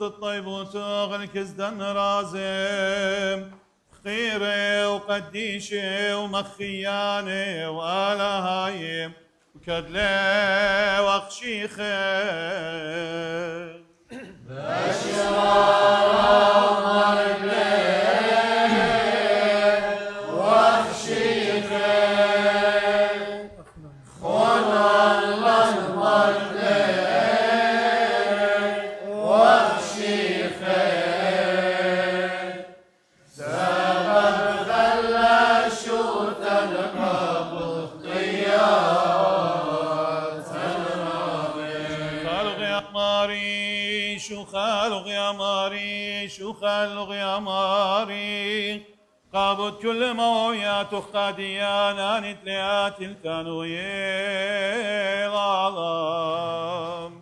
الطيب وتغل كزدن رازم خيره وقديشه ومخيانه ولا هايم وكدله وخشيخه وخلق يا ماري قابت كل مويات قاديانا نتليات الكانوي العظام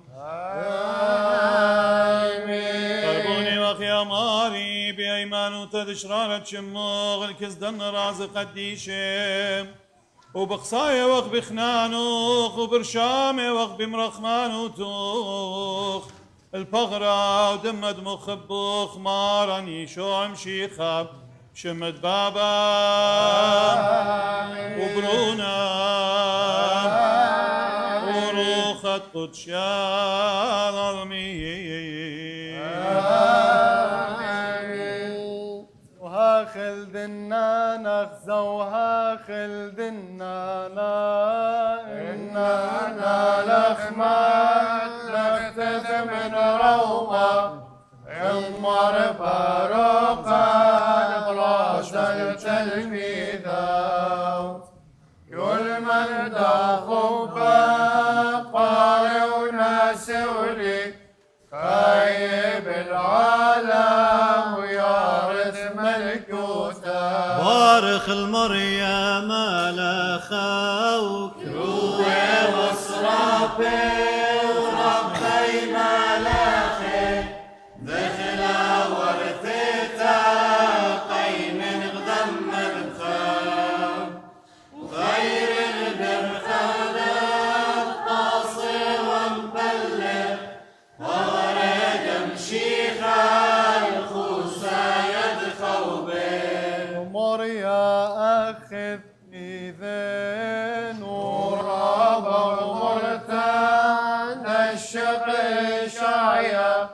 قربوني وخي يا ماري بأيمان تدشرارة شموغ الكزدن رازق قديشم وبقصايا وخ بخنانوخ وبرشامي وخ بمرخمانوتوخ البغرة ودمد مخبوخ مارني شوعم شيخة شمد بابا وبرونا وروخة قدشان وها خلدنا نخزى وها خلدنا إننا لخمات نختث من روما عمر فاروقا براس التلميذة كل من دخوبا قارئ وناسولي خايب العالم ويارث ملكوته بارخ المريم على خوك روي وصرابي وربي ملاخي دخلا ورثيتا قيم غضم الخام وغير البرخانة قاصي ومبلغ ورد مشيخة الخوسة يدخو به ومريا أخذ إذن ورابا ومرتان الشقي شايا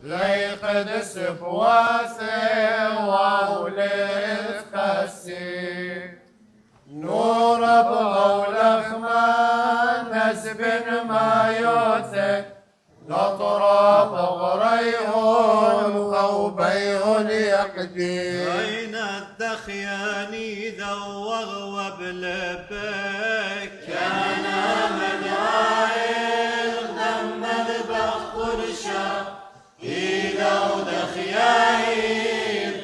ليقد سفواسي وولد خسي نور بغو لخمان نسب ما يوثي لطراب غريهن خوبيهن يقدي بين الدخيان ذوغ بلبك كان مدعايل دم ذبح قرشة إذا ودخياي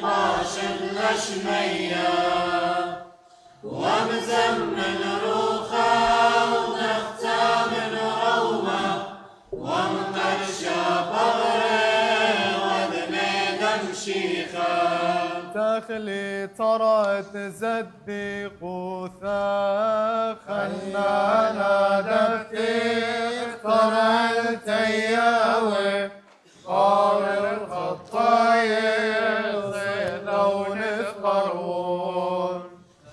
طاشم لشمية ومزمن روخة ونختام رومة ومقرشة بغري وذني دم شيخة تخلي ترى تصدق خلانا دفتي اخترعت اياوي قارر الخطايا صيدا ونفقرون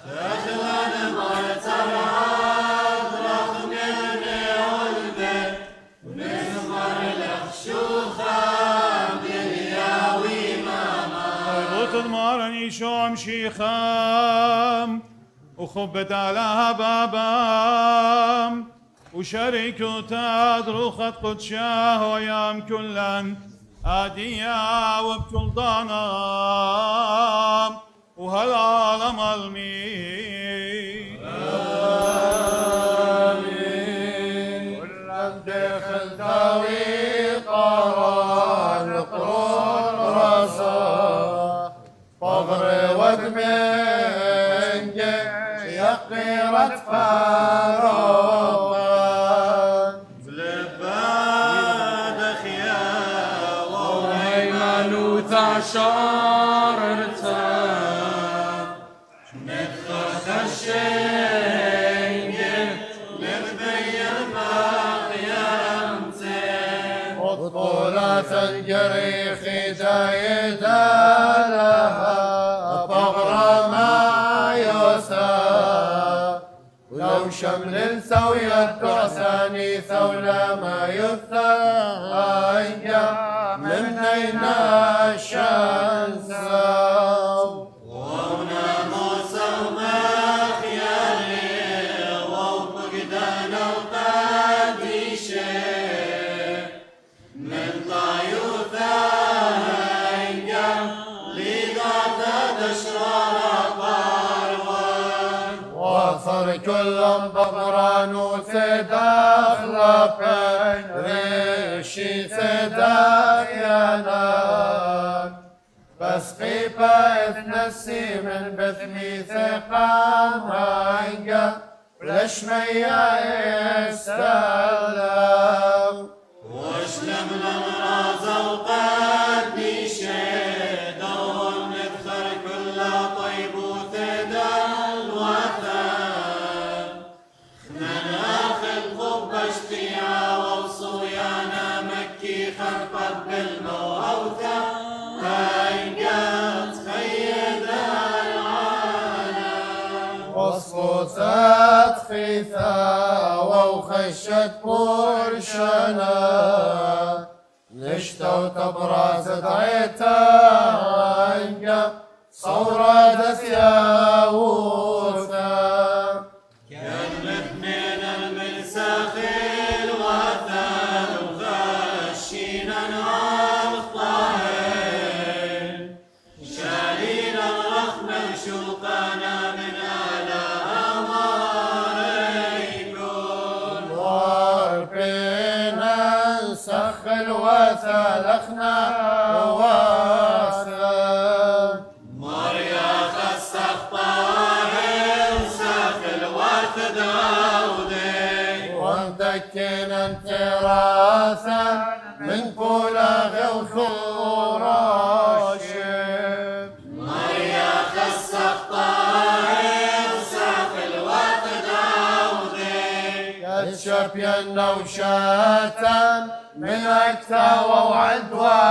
دخلن مرتبعات رغم علبه ونزمر لخشوخة بالياوي ماما تضمرني شوم شيخام وخبت على بابام وشريك تدرخت قدشاه ويام كلا آديا وبكل ضنام وهالعالم المين آمين كلن دخل داوي قرار قرون راسا فغري ودمنج يقيرة فاروقا بلبادخ يا وهيمن وتعشار ارتاب نتخذ الشيء نتبين ما قيامتين وطولة الجريخ دايد لها بغرى ما يوسى ولو شمل سوي الدعساني ثولى ما يثنى من أين الشمس وهنا موسى وما خيالي وفقدان القديشة من طايوثا لذات دشرار قاروان وصر كل بغران وسداخل ريشي سدايانا بس قيبة نسي من بثني ثقام هنجا لشمية يستلم واشلم الامراض وقديشة دور ندخل كل طيب وثدا الوثن من اخذ قب اشتياع وصويانا مكي خرقت بالموثى هيجت خيد العالم وصوصات خيثا وخشت برشنا نشتو تبرز عيتانجا صورة دسياوثا كلمت من الملساخيل وثان وغشينا نار الطاهر شالينا الرخم شوقنا من آلاء ماريكون واربينا نسخ الوثلخنا واسلم مريا خسخ طاهر ساخ الورث داودي ومدكنا انتراثا من بلاغ الخراشم مريا خسخ طاهر ساخ الورث داودي كالشبين وشاتا من اكتاوى وعدوى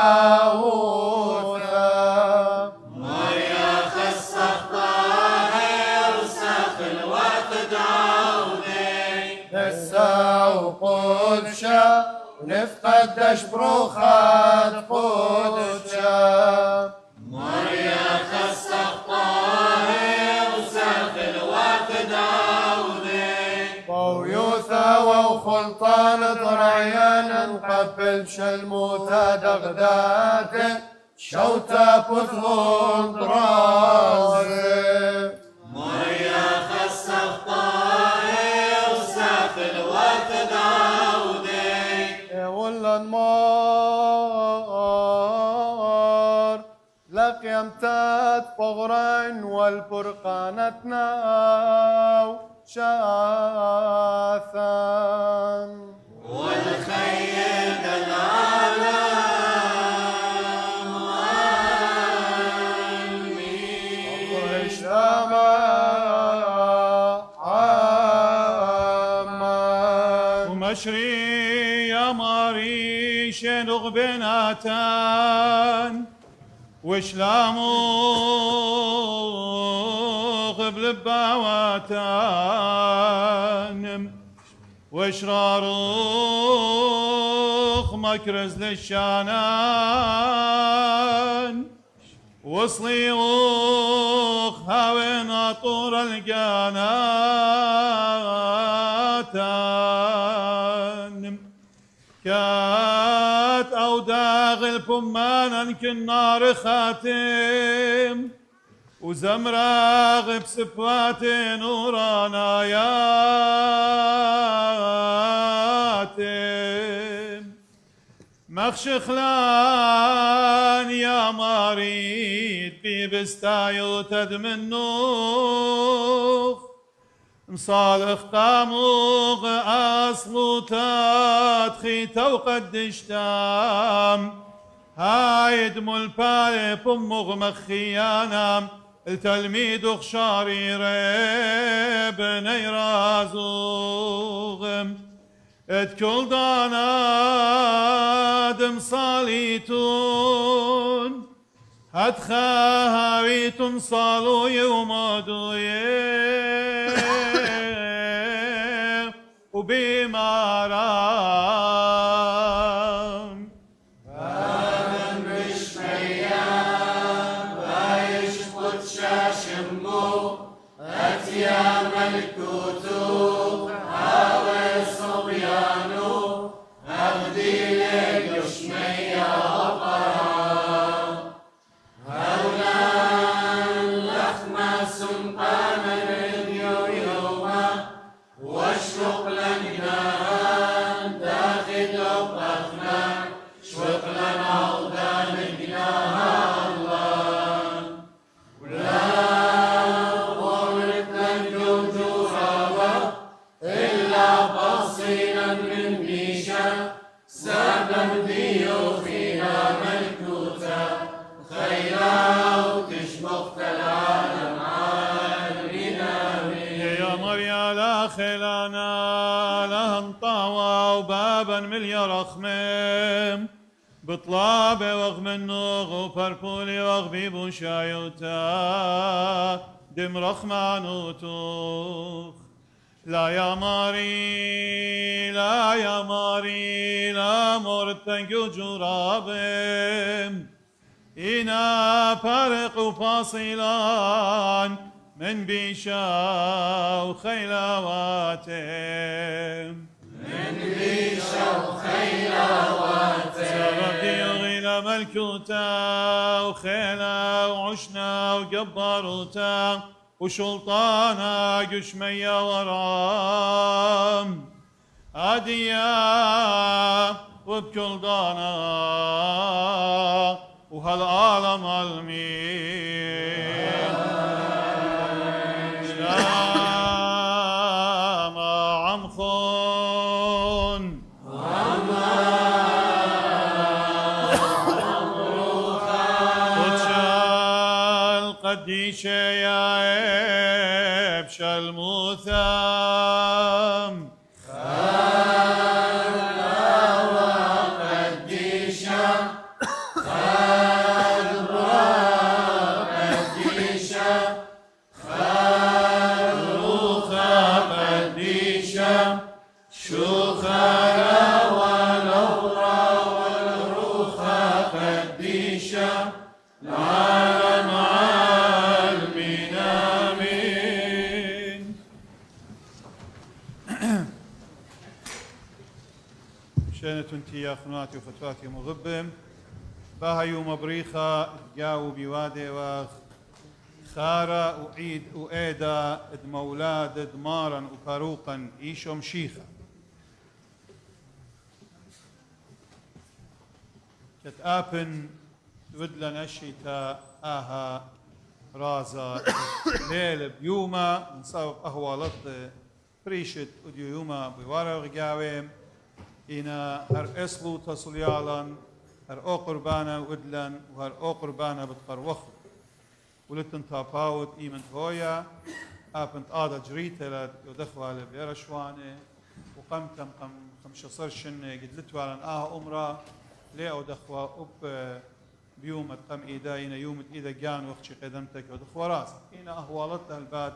وثا مريا خسخ طاهر ساخ الورث داودي دسا وقدشا ونفقد دشبروخات قدشا مريا خسخ طاهر ساخ الورث داودي ويوثا وخلطان ضرعيانا قبل شلموتا دغداته شوتا بثغون درازي مريا خسخ قيمتات فغرين والبرقانتنا شاثان والخيل العالم عالمين عامان ومشري يا ماري شنغ بناتان وشلاموغ بلباواتان وشراروخ مكرز للشانان وصليوخ هاوين طور القناتان كات أو داغل بمانا كالنار خاتم وزمراغ بسفات نورانا ياتم مخشخلان يا مريض ببستايو تدمنوخ مصالح قاموغ أصلو تادخي توقدشتام هايد ملبالي بمغ مخيانا التلميذ خشاري بني رازوغم اتكل دانادم صاليتون هتخاويتون صالو يومادويه وبمارام آدم بشميان بايش قدشا شمو أتيا ملكوتو هاوي صبيانو أغدي لك يشميا وقرام هولان لخما سنقانا راديو يوما واشرق لنجنان داخل وقفنا شوق لنا عودان نجناها الله ولا ضرتنا الجوجوها إلا بصينا من نيشا سابا ضيوفنا ملكوتا خيرا وتشبخت العالم عالمنا يا مريا لا خلانا لهم طاوى وبابا مليا رخمم بطلابة وغم النوغ وبربولي وغبيب وشايوتا دم رخمانوتوخ لا يا ماري لا يا ماري لا مرتنجو جرابم إنا فرق وفاصلان من بيشا وخيلواتم من ريشة وخيلواتم سبب ديوغينا ملكوتا وخيلا وعشنا وجبروتا وشلطانا قشمية ورام أديا وبكل دانا وهالعالم المين شلام عمخون وتشال قديشة يا إبش المثام شانت انتي يا خنواتي وفتواتي مغبم باهيو مبريخة جاو بوادي وخ خارة وعيد وإيدا اد مولاد اد مارا وفاروقا إيشو مشيخة كتآبن تودلن الشتاء آها رازا ليل بيوما نصاب أهوالط بريشت وديوما بوارا غاويم إنا هر إسلو تصليالا هر أو قربانا ودلن وهر أو قربانا بتقروخ ولتن تاباوت إيمن هويا أبنت آدا جريتلا يدخوا على بيرشواني وقمتم قم شصر شن قد لتوالن أمرا ليه ودخوا أب بيوم قم إيداينا يوم إذا جان وقت قدمتك ودخوا راسك إنا أهوالتها الباد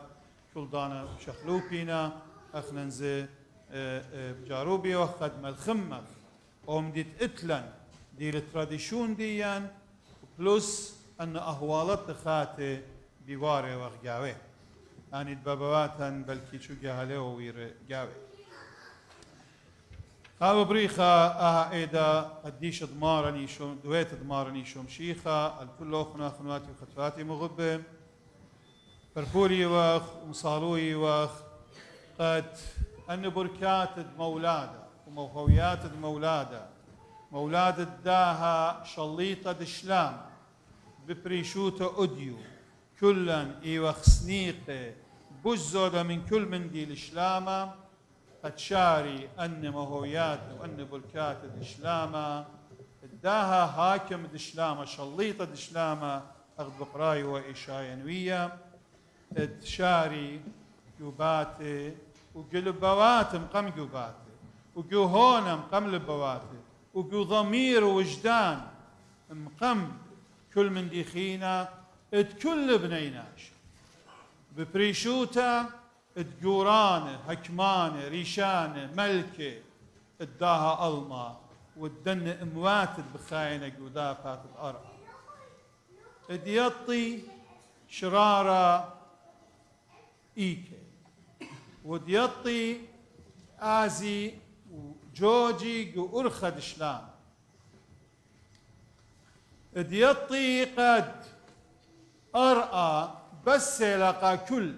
كل دانا شخلوبينا أخننزي بجاروبي وخدم الخمة ومديت إتلن دي التراديشون ديان بلس أن أهوالت خاتي بواري وغجاوي يعني البابواتن بلكي شو جهالي ووير جاوي هاو بريخة إيدا قديش دمارني شو دويت دمارني شو مشيخة الكل أخنا خنواتي وخطواتي مغبة فرفوري وخ ومصالوي وخ قد أن بركات مولادة وموهويات مولادة داها شليطة دشلام ببريشوتة أديو كلن إيوخ سنيقة بزودة من كل من دي الإشلامة قد شاري أن مهويات وأن بركات دشلامة داها هاكم دشلامة شليطة دشلامة أخذ بقراي وإشاينوية شاري جوباتي وقلبواتم قم جوباتي وجوهونم قم لبواتي وجو ضمير ووجدان مقم كل من ديخينا كل بنيناش ببريشوتا تجورانه هكمانه ريشانه ملكه اداها الما والدن امواتد بخاينه قدافات الارض اديطي شراره ايكي وديطي ازي وجوجي وارخد شلام ديطي قد أرأى بس لقى كل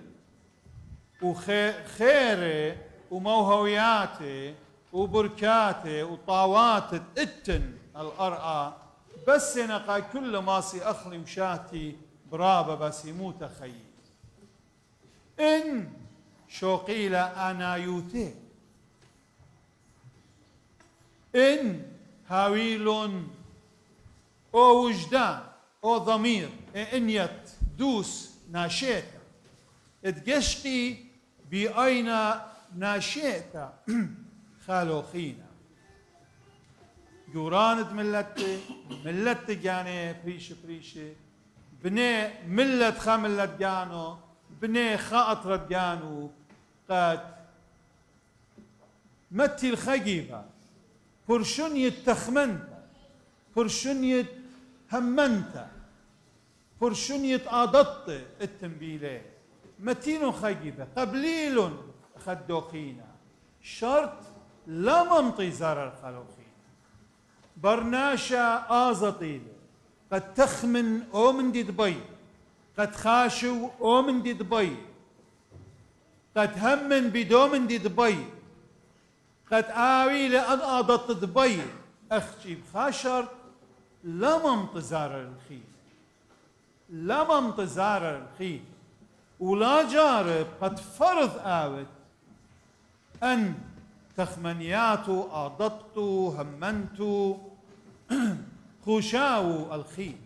وخيره وموهوياته وبركاته وطاوات اتن الأرأى بس نقى كل ماسي أخلي وشاتي برابة بس يموت خيي إن شوقيل أنايوتي إن هاويل أو وجدان أو ضمير إنيت دوس ناشيتا اتقشقي بأين ناشيتا خالوخينا جوراند ملت جاني بريشة بني ملت خملت جانو بني خاطرت جانو قد متي الخجيبة برشنية تخمنت برشنية همنت برشنية عضت التنبيلة متين خجيبة قبليل خدوخينا شرط لا ممطي زار الخلوخين برناشا آزطيل قد تخمن أو من دي دبي قد خاشو أو من دي دبي قد همن بدو من دي دبي قد آوي لأن آضت دبي أخشي بخاشر لما انتظار الخيل لما انتظار الخيل ولا جارب قد فرض آوت أن تخمنياتو آضتو همنتو خوشاو الخيل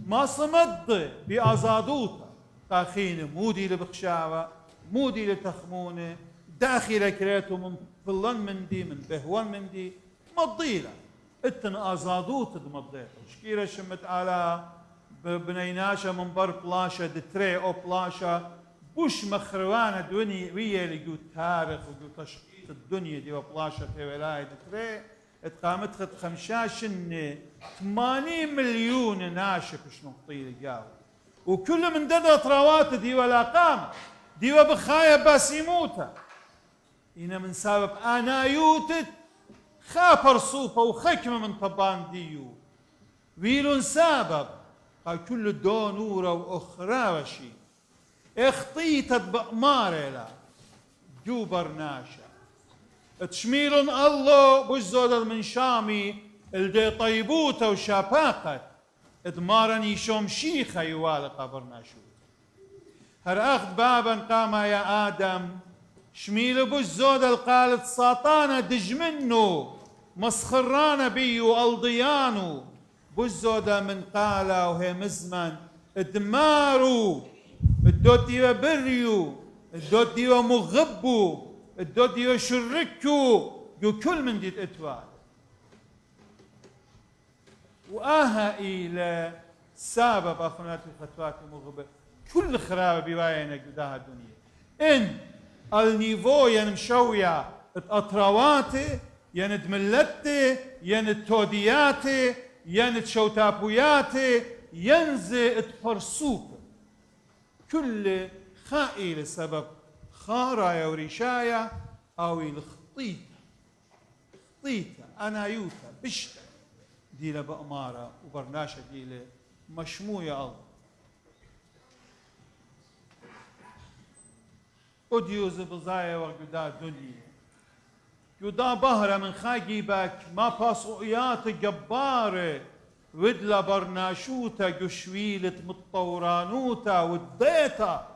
ما صمد بأزادوتا قاخين مودي لبخشاوة مودي لتخمونة داخل كريتو من فلان من دي من بهوان من دي مضيلة اتن ازادوت دمضيت شكيرة شمت على بنيناشا من بر بلاشا دتري او بلاشا بوش مخروانة دوني ويا اللي جو تاريخ وجو تشخيص الدنيا دي وبلاشا في ولاية دتري اتقامت خد 80 مليون ناشف شنو طيل جاو وكل من دد اطراوات دي ولا قام دي وبخايا باسيموتا إنا من سبب أنا يوتت خابر صوفة وخكمة من طبان ديو ويلون سبب هاي كل دونورة وأخرى وشي اخطيتت بأمارة لا جو برناشا تشميلون الله بجزود من شامي الدي طيبوته وشاباقت ادمارني شوم شيخة يوالق قبرناشو هر أخذ بابا قام يا آدم شميل بوش زود القالت ساطانة دج منه مسخرانة بيو الضيانو بوش زودة من قالة وهي مزمن ادمارو الدوت ديوا بريو الدوت ديوا مغبو الدوت ديوا شركو جو كل من ديت اتوال وآها إلى سبب أخواناتي خطواتي مغبة كل خرابة بواينا قداها الدنيا إن النيفو ين مشوية اطرواتي ين دملتي ين تودياتي ين تشوتابوياتي ينزي اتفرسوك كل خائي لسبب خارايا وريشايا أو الخطيطة خطيطة أنا يوتا بشتا ديلا بأمارة وبرناشة ديلا مشموية الله أديوز بزايا وقدا دنيا يدا بهرة من خاقيبك ما باسوئيات جبارة ودلا برناشوتا جشويلة متطورانوتا وديتا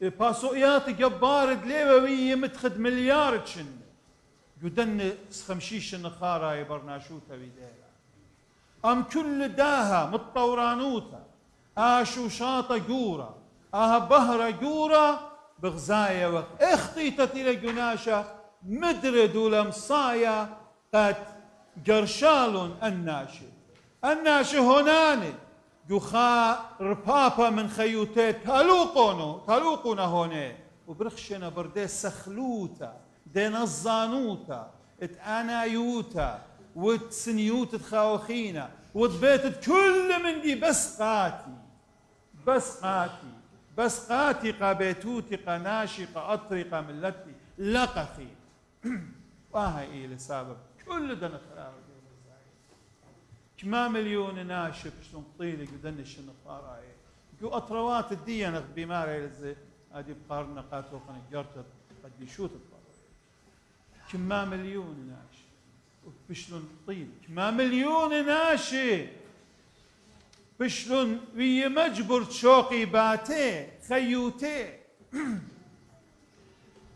باسوئيات جبارة دليوة متخد مليار تشن يدن سخمشيش النخارة يبرناشوتا ويديلا أم كل داها متطورانوتا آشوشاطة جورا بهرة جورا بغزايا وقت اختيتت إلى جناشة مدرد ولمصايا قد جرشال الناشي هوناني جوخا ربابا من خيوتات تلوقونا هوني وبرخشنا بردي سخلوتا دي نظانوتا اتانايوتا وتسنيوت تخاوخينا وتبيتت كل من دي بس قاتي قابيتوتي قناشي قأطري قملتي لقخي وهي إلى سبب كل دنا خراب كما مليون ناشف شلون طيلي قدن الشنقارة جو أطروات الديانة بمارة يلزي هذه بقارنا قاتو قنجرت قد يشوت كما مليون ناشف بشلون طيل كما مليون ناشف بشلون وي مجبر شوقي باتي خيوتي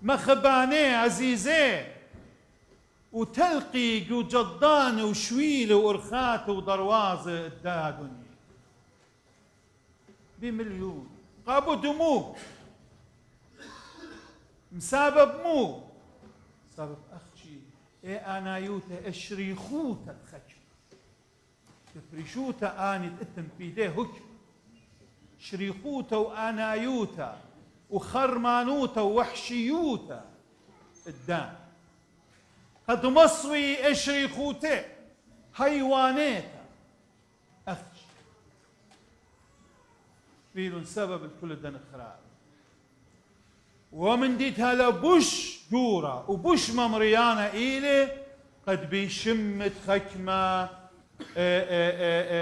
مخباني عزيزي وتلقي جدان وشويل وارخات ودرواز اداها دنيا بمليون قابو دمو مسبب مو سبب اخشي اي انا يوتا اشريخوتا الخشم تفرشوتا آني تأتم بيديه هكم شريخوتا وآنايوتا وخرمانوتا ووحشيوتا الدان هاد مصوي اشريخوتا حيوانيتا أخش فيلون سبب الكل دن خراب ومن ديتها لبوش جورا وبوش ممريانا إيلي قد بيشمت خكمة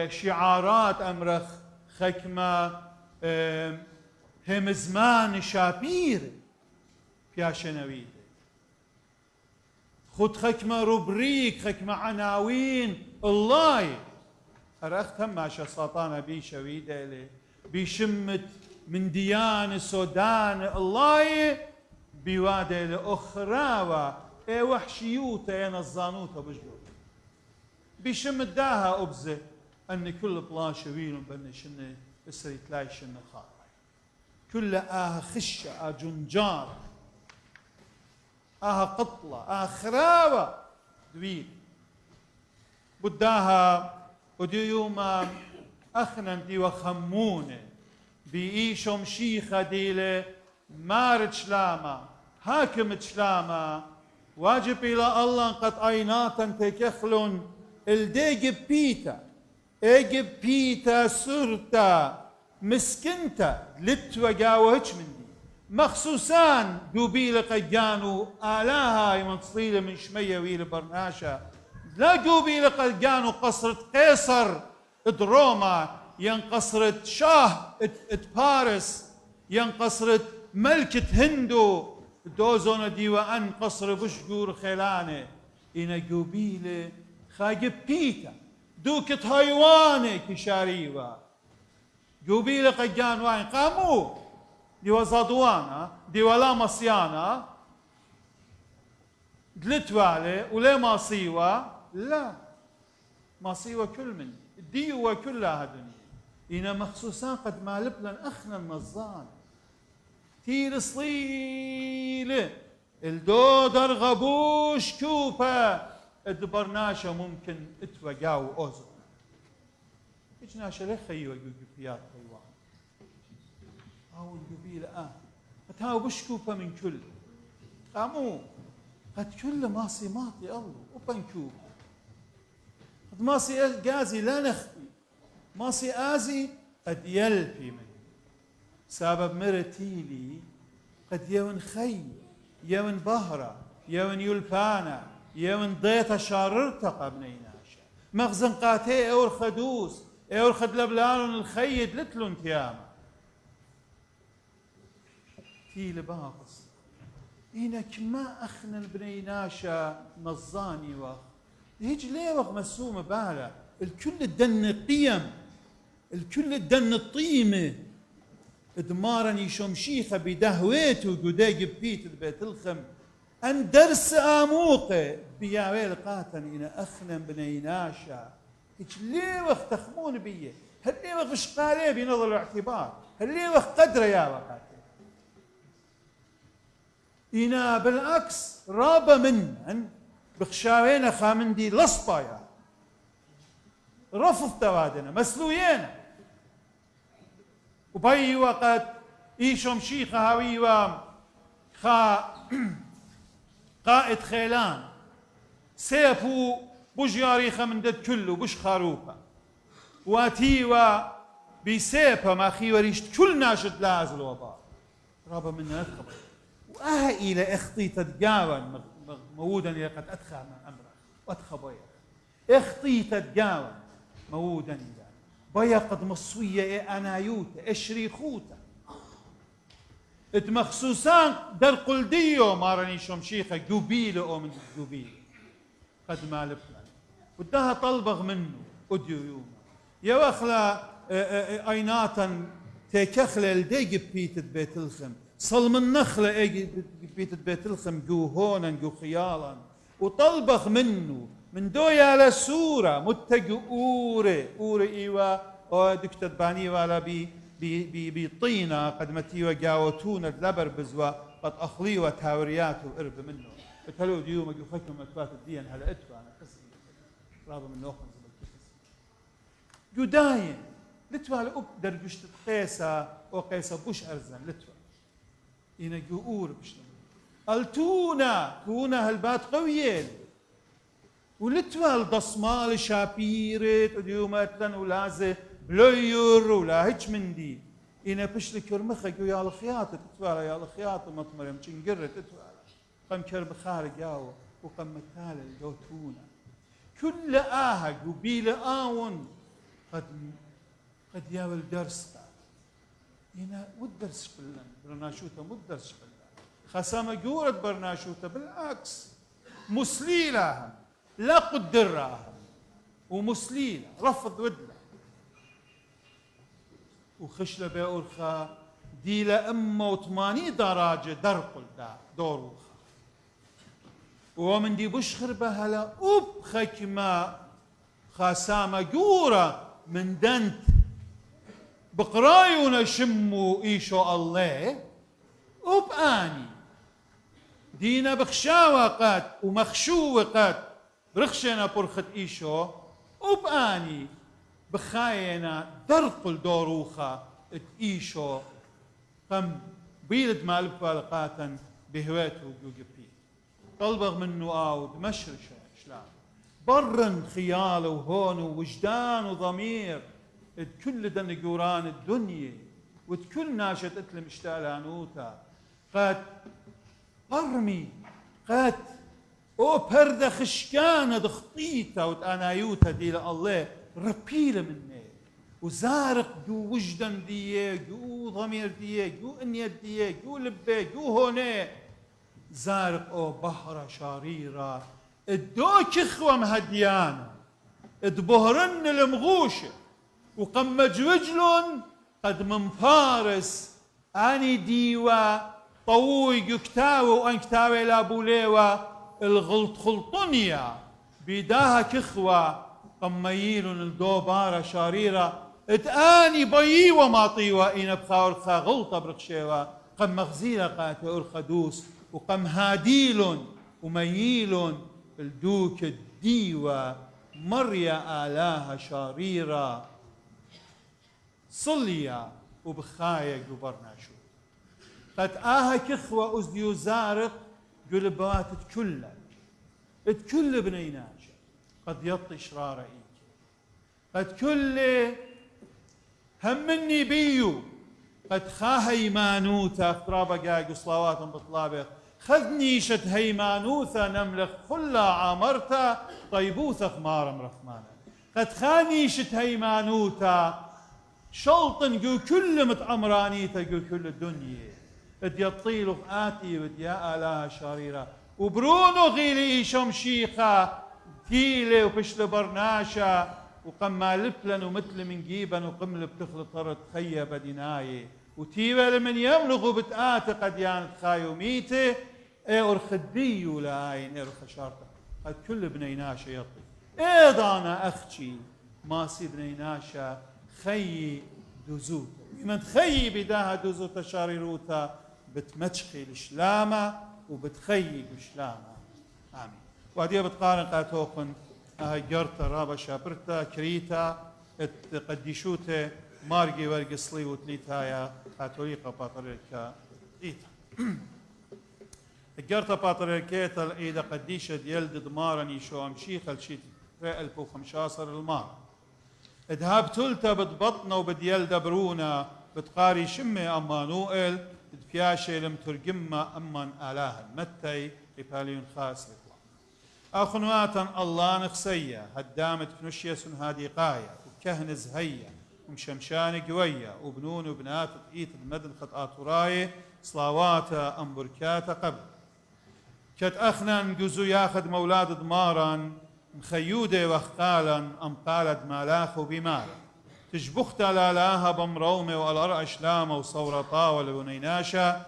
شعارات أمرخ خكمة هم زمان شابير بياشنويد خد خكمة روبريك خكمة عناوين الله أرختم ماشا ساطانا بي شويدة لي بيشمت من ديان سودان الله بيوادة لأخراوة اي وحشيوتا اي نظانوتا بجلو بيشم الداها أبزة أن كل بلاشوين بنشن إسري تلايشن خاطر كل خشة جنجار قطلة خراوة دويل بداها وديوما أخنا دي وخمونة بيشم شيخة ديلة مارد شلاما حاكم شلاما واجب إلى الله قد عيناتا تكخلون الديج بيتا سرتا مسكنتا لتوجاوهش من دي مخصوصان جوبيل قجانو آلاها يمنصيل من شمية ويل برناشا لا جوبيل قجانو قصرة قيصر دروما ينقصرة شاه باريس ينقصرة ملكة هندو دوزون ديوا أن قصر بشجور خيلانه إن جوبيل خاجب بيتا دوكت هايوانك شاريوا قوبيل قجان واين قاموا دي وزادوانا دي ولا مصيانا دلتوالي ولا ماصيوا لا ماصيوا كل من ديوا كلها دنيا إنا مخصوصا قد ما لبلن أخنا النظان تير صليلة الدودر غبوش كوبا ادبرناشا ممكن اتوقاو اوزو اجناشا لخي وقوقفيات حيوان او القبيلة فتهاو بش كوبا من كل قامو قد كل ماصي ماطي الله وبنكوب قد ماصي قازي لا نخفي ماصي آزي قد يلفي من سبب مرتيلي قد يون خي يون بهرة يون يلفانا يون ضيطة شاررتا قبنيناشا مغزن قاتي اور خدوس اور خد لبلان الخيد لتلون تياما تيل باقص إنك ما أخنا البنيناشا نظاني وقت هيج ليه وقت مسومة بالا الكل الدن القيم الكل الدن الطيمة ادمارني شمشيخة بدهويته قداي بيت بيت الخم أن درس آموقه بياويل قاتن إنا أخنا بنيناشا هيج ليه وقت تخمون بيه هل ليه وقت بشقاليه بنظر الاعتبار هل ليه وقت قدره يا وقت إنا بالعكس رابا من بخشاوينا خامندي لصبايا رفض توادنا مسلوينا وباي وقت إيشم شيخ هاوي قائد خيلان سيفو بجياري خمندد كله بش خاروبا واتيوا بسيفا ما خيوريشت كل ناشد لازل وبار رابا منا نتخبر وإلى اختي تتجاون موودا إلى قد أدخى من أمره وأدخبيا اختي تتجاون موودا إلى بيا قد مصوية أنايوتا إشريخوتا اتمخصوصان در قلديو مارني شمشيخة جوبيل أو من جوبيل قد ما لفلان ودها طلبغ منه أديو يوم يا وخلا أيناتا تكخل الديق بيت بيت الخم صلم النخلة اجي بيت الخم جو هونا جو خيالا وطلبخ منه من دويا على سورة متجو أوري إيوا أو دكتور باني ولا بطينة قد متيوا جاوتونا لبر بزوا قد أخليوا تاوريات وقرب منه بتلو ديوم جو خكم أتبات الدين هلا أتبع أنا قصي رابا من نوخن جو داين لتوا لأب درجشت قيسة أو قيسة بوش أرزن لتوا إنا جؤور بشنو التونا تونا هالبات قوية ولتوا الضصمال شابيرت وديومتلن ولازة بلوير ولا هيج من دي إنا بشلك يرمخك ويا الخياط تتوالا يا الخياط مطمر يمكن قرت تتوالا قم كرب خارج ياو وقم مثال الجوتونا كل آهج وبيل آون قد ياول درس هنا والدرس فلان برناشوته مدرس فلان خسامة جورت برناشوته بالعكس مسليلة لا قدرها ومسليلة رفض ودله وخشلة بأورخا ديلا أمه وثمانية درجة درقل دوروخا ومن دي بشخر بهلا أب خكما خسامة جورة من دنت بقرايونا شمو إيشو الله وبآني دينا بخشاوة قد ومخشوة قد برخشنا برخت إيشو وبآني بخاينا درقل دوروخا إيشو قم بيلد مال فالقاتا بهواته وجوجبي طلبغ منه آود مشرشة شلام برن خيال وهون ووجدان وضمير كل دن جوران الدنيا وكل ناشط اتلم اشتالانوتا قد برمي قد او برد خشكانة دخطيتا وتانايوتا دي الله ربيله مني وزارق جو وجدان ديه جو ضمير ديه جو انيت ديه جو لبيه جو هوني زارق او بحرة شريرة الدوك اخوة مهديانة دبهرن المغوشة وقم مجوجلن قد من فارس اني ديوا طوي كتاوي وان كتاوي لابوليوا الغلط خلطنيا بيداها كخوة قميل الدوبارة شاريرة اتاني بيي وما طيوا إن بخاور خا غلطة برخشيوا قم مغزيلة قاتي أرخدوس وقم هاديل ومييل الدوك الديوا مريا آلاها شاريرة صليا وبخايق وبرناشو قد كخوة أزديو زارق قلبات تكل بنيناش قد يطش رارئيك قد كل همني بيو قد خا هيمانوثا افترابا قاق صلوات بطلابق خذ نيشة هيمانوثا نملخ خلا عامرتا طيبوثا خمار مرخمانا قد خا نيشة هيمانوثا شلطن جو كل متعمرانيتا جو كل الدنيا اد يطيلو آتي ود يا آلاها شريرة وبرونو غيلي شمشيخة تيلي وبشل برناشا وقما لفلن ومثل من جيبا وقمل بتخلط طرد خيا بديناي وتيبا لمن يملغ بتآت قد يانت خايوميته ارخدي ولا عين ارخشارته قد كل بنيناشا يطي ايضانا اختي ماسي بنيناشا خي دوزوت من خي بداها دوزوت شاريروتا بتمشخي الشلامة وبتخيق الشلامة آمين وعديها بتقارن قاتوخن جرتا رابا شابرتا كريتا قديشوتا مارجي ورقصلي وتليتايا قاتوليقا باطريركا إيتا جرتا باطريركيتا الإيدا قديشة ديال دمارا نيشو أمشيخ الشيت 2015 المار ادهاب تلتا بتبطنا وبديال دبرونا بتقاري شمي أمانوئل دفياشي لمترجمة أمان آلاها متي إباليون خاص أخنواتا الله نخسية هدامت فنشيس هادي قاية وكهنز هيا ومشمشان قوية وبنون وبنات إيت المدن خطآت وراي صلاواتا أمبركاتا قبل كت أخنا نجزو ياخد مولاد دمارا مخيودة وخقالا أم قالت مالاخ وبمالا تجبختا لالاها بمرومة والأرع شلامة وصورطا ولونيناشا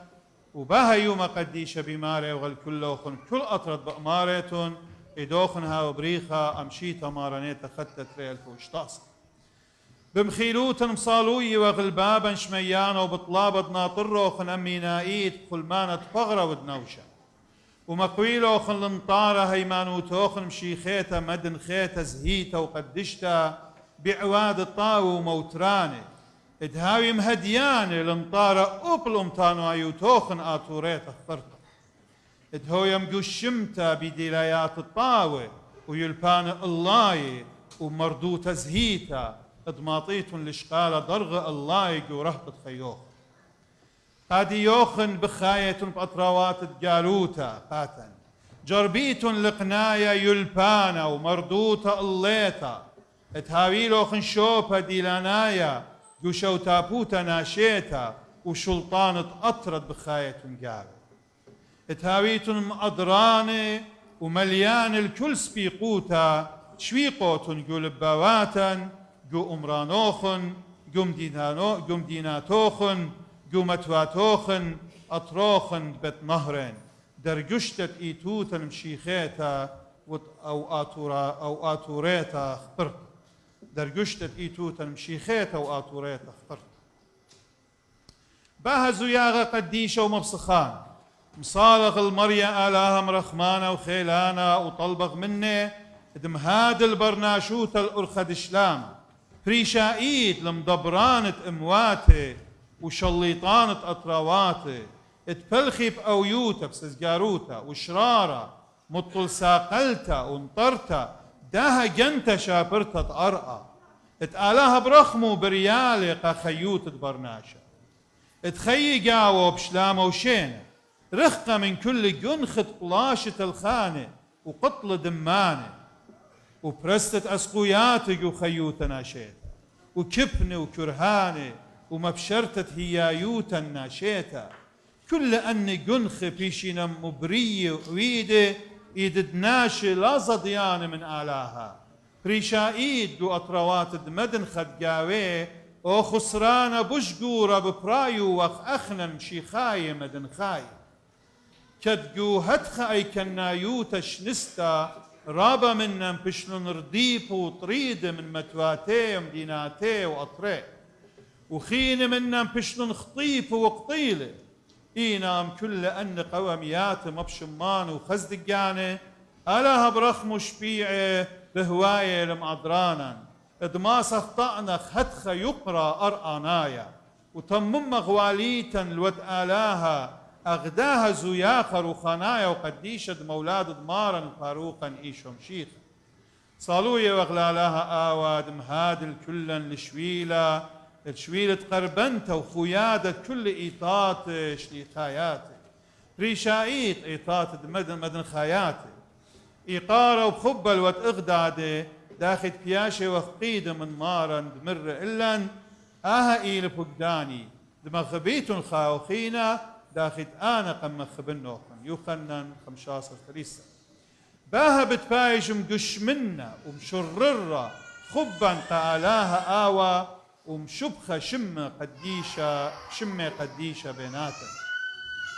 وبها يوم قديشة بمارة وغالكلوخن كل أطرد بأمارتون إدوخنها وبريخة أمشيتا مارانيتا خدت 2016 بمخيلوتن مصالوي وغلبابا شميانا وبطلابة ناطروخن أمينايت خلمانة فغرة ودنوشة ومقويلوخن لنطارة هيمانوتوخن مشيخيتا مدن خيتا زهيتا وقدشتا بعواد الطاو وموتراني ادهاوي مهدياني لنطارة أبل أمتانو أيوتوخن آتوريتا اخترتا ادهو يمقو الشمتا بدلايات الطاوة ويلبان الله ومردوتا زهيتا ادماطيت لشقالة ضرغ الله ورهبة خيوخ قادي يوخن بخاية بأطراوات الجالوتا قاتن جربيت لقنايا يلبانا ومردوتا الليتا اتهاويلوخن شوبا ديلانايا قوشو تابوتا ناشيتا وشلطانة أطرد بخاية قال اتهاويت مأضراني ومليان الكل سبيقوتا شويقوتن قول بواتا قو أمرانوخن قم ديناتوخن قو متواتوخن أطروخن بت نهرين درجشتت إيتوتا مشيخيتا أو آتوريتا اخترت درجشتت إيتوتا مشيخيتا وآتوريتا اخترت باها زياغة قديشة ومبسخان مصالغ المريا آلاها مرخمانا وخيلانا وطلبغ مني دمهاد البرناشوت الأرخد شلام بريشايد لمدبرانة امواتي وشليطانة أطراواتي اتبلخي بأويوتا بسزقاروتا وشرارة مطل ساقلتا وانطرتا داها جنتا شابرتا تأرقى اتآلاها برخمو بريالي قا خيوت برناشا اتخيي قاوة بشلامة وشينة رخقة من كل جنخت قلاشة الخانة وقطل دمانة وبرستة أسقوياتك وخيوتا ناشيتا وكبنة وكرهانة ومبشرتة هيايوتا ناشيتا كل أن جنخ بيشينا مبرية ويدة إيد ناشي لا زضيان من آلاها بريشايد دو أطروات دمدن خدقاوي او خسران بشقورة ببرايو وخ أخنن شيخاي مدن خاي كدقو هدخ أي كنايوتش نستا رابا منن بشلون رديب وطريد من متواتي ومديناتي وأطري وخين منن بشلون خطيب وقطيلة إينام كل أن قواميات مبشمان وخزدقانة ألا برخم شبيعة بهواية لمعدرانا إدماس أخطأنا خدخ يقرأ أرآنايا وتمم غواليتا الود آلاها أغداها زياخر وخنايا وقديشة مولاد دمارا وفاروقا إيشم شيخ صالوية وغلالاها آواد مهادل كلا لشويلة الشويلة قربنتا وخيادة كل إيطات شليخاياتي ريشايت إيطات مدن خاياتي إيقارة وبخبل وتغدادة داخل بياشة وفقيدة من مارا دمر إلا آها إيل بقداني دمخبيتن خاوخينا داخل آنا قم خبنوخن يخنن 15 خريسة باها بتبايج مقش منا ومشررة خبا قالاها آوى ومشبخة شمة قديشة بيناتن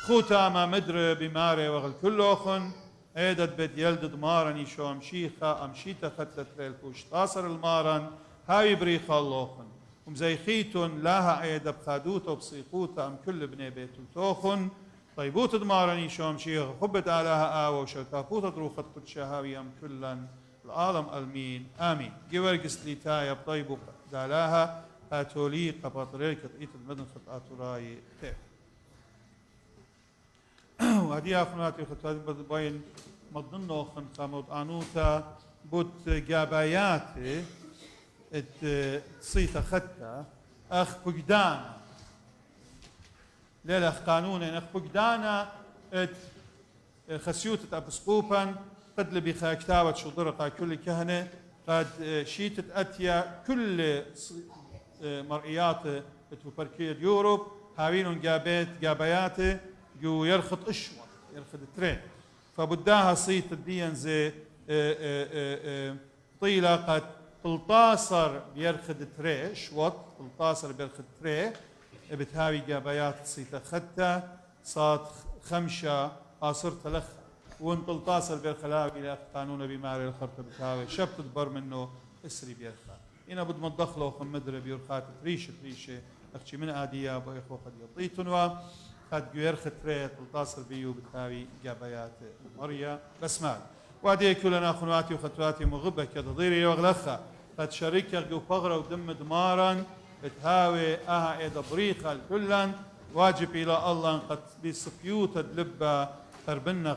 خوتا ما مدر بماري وغل كلوخن ايدت بيت يلد دمارن يشو امشيخة امشيتا ختت ريلكوش تاصر المارن هاي بريخة اللوخن ومزيخيتن لاها عيدة بخادوتا وبصيقوتا ام كل بني بيت توخن طيبوت دمارن يشو امشيخة خبت آلاها آوى وشوكافوتا دروخت قدشا هاوي ام كلن العالم المين امين جورجس ليتايا بطيبو دالاها اتولي قباطريك ايت المدن خط اتوراي تيف وهدي أخناتي خطوات باين مضنو خن خامود آنوتا بوت جاباياتي تصيتا خطة أخ بقدانا ليلة أخ قانونا أخ بقدانا خسيوتة أبسقوبا قد لبي كتابة شضرقة كل كهنة قد شيتت أتيا كل مرئيات بتبركية يوروب هاوين جاباياتي جو يرخط اشوط يرخد ترين فبداها صيت الدين زي طيلة قد 13 بيرخد تري شوط 13 بيرخد تري بتهاوي جابايات صيت خدتها صاد 5 آصر تلخ وان 13 بيرخلاوي لا قانون بماري الخرطة بتهاوي شب تدبر منه اسري بيرخا هنا بد ما تدخلوا خم مدري بيرخات تريشة اختي من آدية ابو اخوة قد يطيتنوا قد يرخت ريت التصل بيو بتهاوي جابايات مريا بسمال وادي كلنا اخواتي وخطواتي مغبه كضيري وغلخه قد شريك يرجو فغره ودم دمارا بتهاوي اها ايد بريقه كلن واجب الى الله قد بصفيوت الدلبه قربنا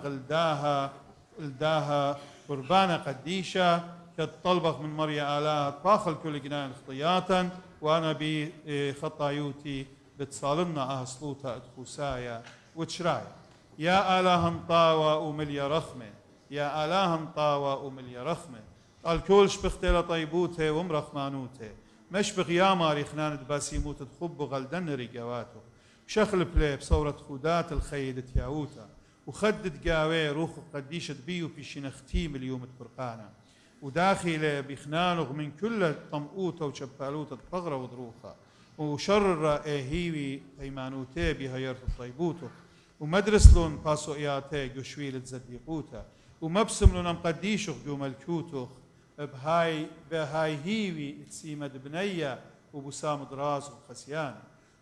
غلداها قربانه قديشه كالطلبخ من مريا آلاها طاخل كل جنان خطياتا وانا بخطايوتي بتصالنا أهصلوتا أدخوسايا وتشرايا يا آلاهم طاوة ومليا رخمة يا آلاهم طاوة ومليا رخمة الكل شبختي طيبوته ومرخمانوته مش بغياما ريخنان دباسيموت تخب غلدن ريقواته شخل بلي بصورة خودات الخيدة ياوتا وخدت قاوي روخ قديشة بيو بيشين اختيم اليوم الفرقانة وداخله بخنانغ من كل طمقوته وشبالوته تفغره وضروخه وشر هيوي ايمانوتي بهيرت طيبوته ومدرس لون باسو اياتي جوشويل تزديقوته ومبسم لون مقديشخ جو ملكوته بهاي هيوي تسيمد بنيه وبسام دراز وخسيان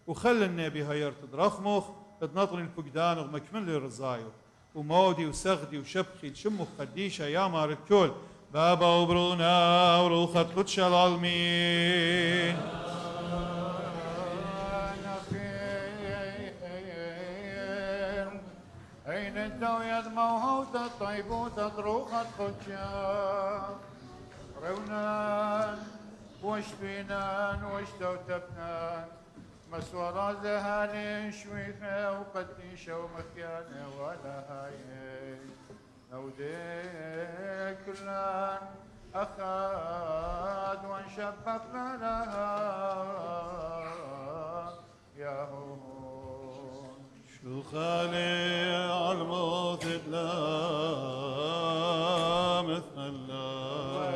وخلني بهيرت درخمخ تنطري الفقدان ومكمل الرزايو ومودي وسغدي وشبخي شمخ قديشه يا مار الكل بابا وبرونا وروخت قدش العالمين أين الدوية موهوتة طيبوتة طروخة قدشا رونان وشبينان وشتوتبنان مسورة زهاني شويخة وقديشة ومكيانة ولا هاي نودي كلان أخاد وانشبكنا لها يا هو شو خالي عالموت لا مثل الله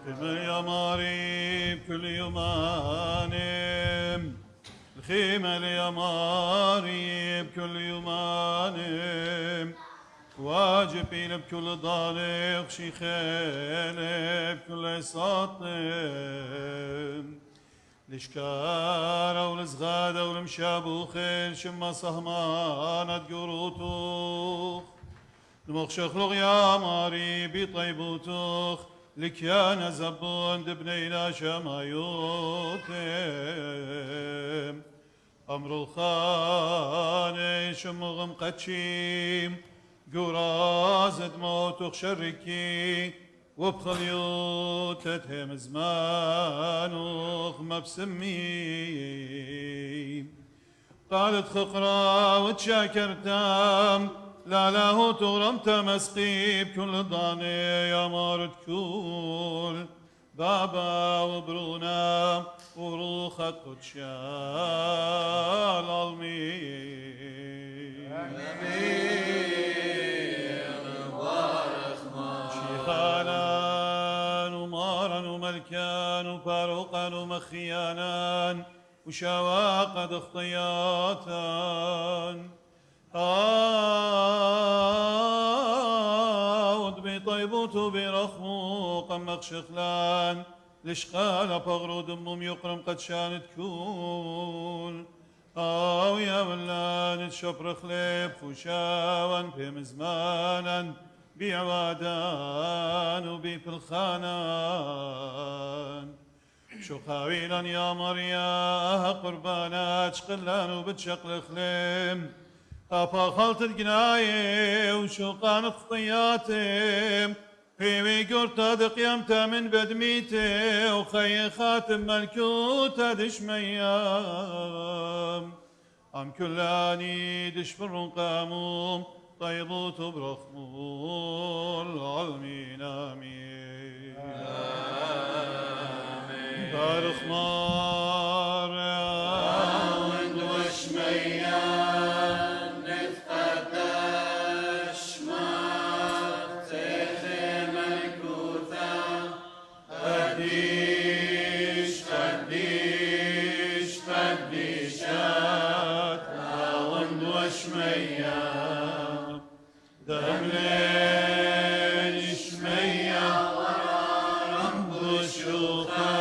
كل يا ماري كل يومانم الخيمة يا ماري بكل يومانم واجبين بكل ضارق شيخين بكل ساطم لشكارة ولزغادة ولمشابوخين شما صهمانة جروتوخ المخشخلغ يا ماري بطيبوتوخ لكيان زبون دبنينا شمايوتم أمر الخاني شمغم قتشيم قرازة موتوخ شركي وبخليوت تتهم زمانوخ مبسمي قالت خقرا وتشاكرتم لا له تغرمت مسقي بكل ضاني يا مارد كول بابا وبرونا وروخة قدشال شيخانا ومارا وملكان وفاروقا ومخيانا وشواقد اخطياتا عود بطيبوت برخموق مخشخلان لشقال بغرو دمم يقرم قد شانت كول يا ولان تشبر خليب فشاوان بمزمانا بعوادان وبفلخانان شخاويلا يا مريا قربانات شقلان وبتشقل خليم أفا خلط القناية وشوقان خطياتي في قرطة دقيمتا من بدميتي وخي خاتم ملكوتا دشميام أم كلاني دشفر قاموم طيبوت برخمول العالمين آمين بارخ مار عاوند وشميان نتقدش مرتخي ملكوتا قديش قديش قديشات عاوند وشميان دملين شمية رب شوخا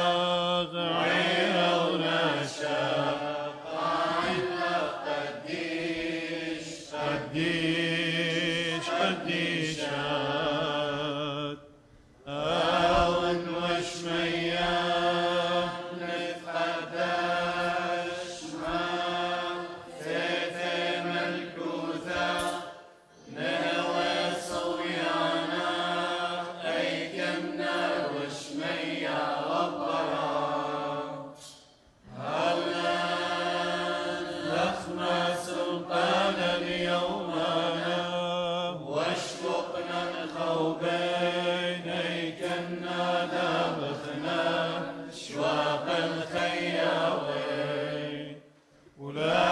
غير ونشاق عنا قديش قديش قديشات آون وشمية نتقدش ما تيتي ملكوثة نهوى صويانا أيكمنا وشمية ربنا هلا لخنا سلطانا يومنا واشفقنا الخوبين أيكمنا دابخنا شواق الخياوين ولا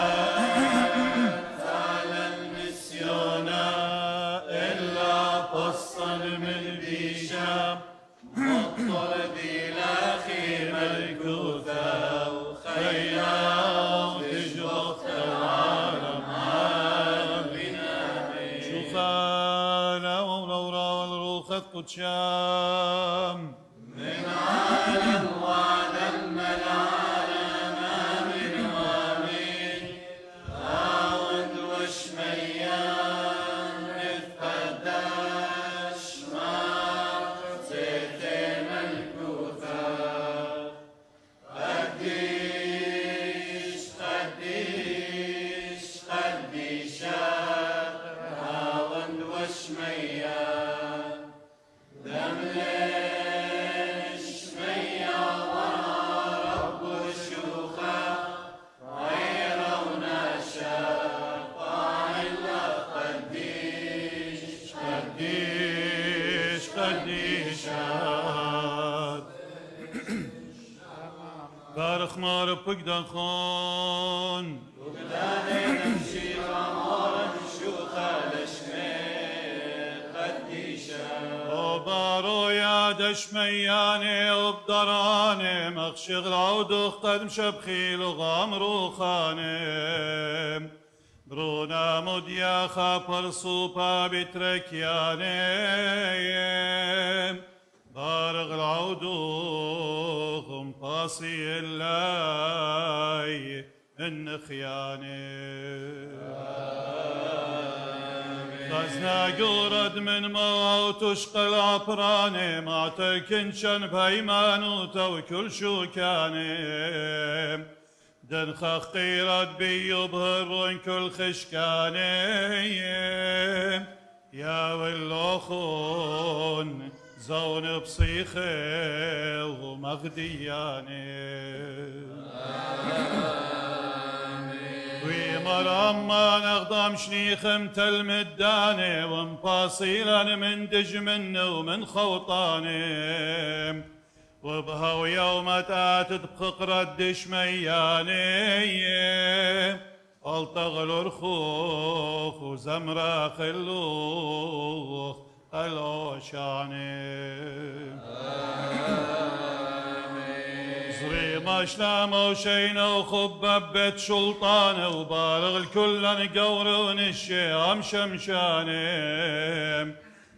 تعلم نسيونا إلا فصل من بيشام مطل بلاخي ملكوثة وخيا وتجوخ العالم عالمنا شوخانا ومنورا والروخة قدشام من عالم وعد الملعالم آمين وآمين عاود وشميان نتقدش مرتتي ملكوثة قديش قديش قديشات عاود وشميان دمليش شمية ورب الشوخة غير ونشاق إلا قديش قديش قديشات بارخ مار بقدان خون وقداني نمشي غمار الشوخة لشمي قديشات بارو يا شمياني وبدراني مخشغ العودخ قد مشبخيل وغامرو خاني برونا مديا خابر صوبا بتركياني بارغ العودخ مقاسي اللاي النخياني خزنا جورد من موت وشقل عبراني معتك انشن بهيمانوت وكل شو كاني دنخخ قيرد بيو بهرون كل خشكاني يا واللوخون زون بصيخي ومغدياني ومرمى نغضم شنيخم تلمداني ومفاصيلا من دجمن ومن خوطاني وبهو يوم تاتت بخقرة دشمياني التغل رخوخ وزمرة خلوخ الوشاني ماشلام وشينا وخببت شلطانه وبارغ الكل نقور ونشيام شمشاني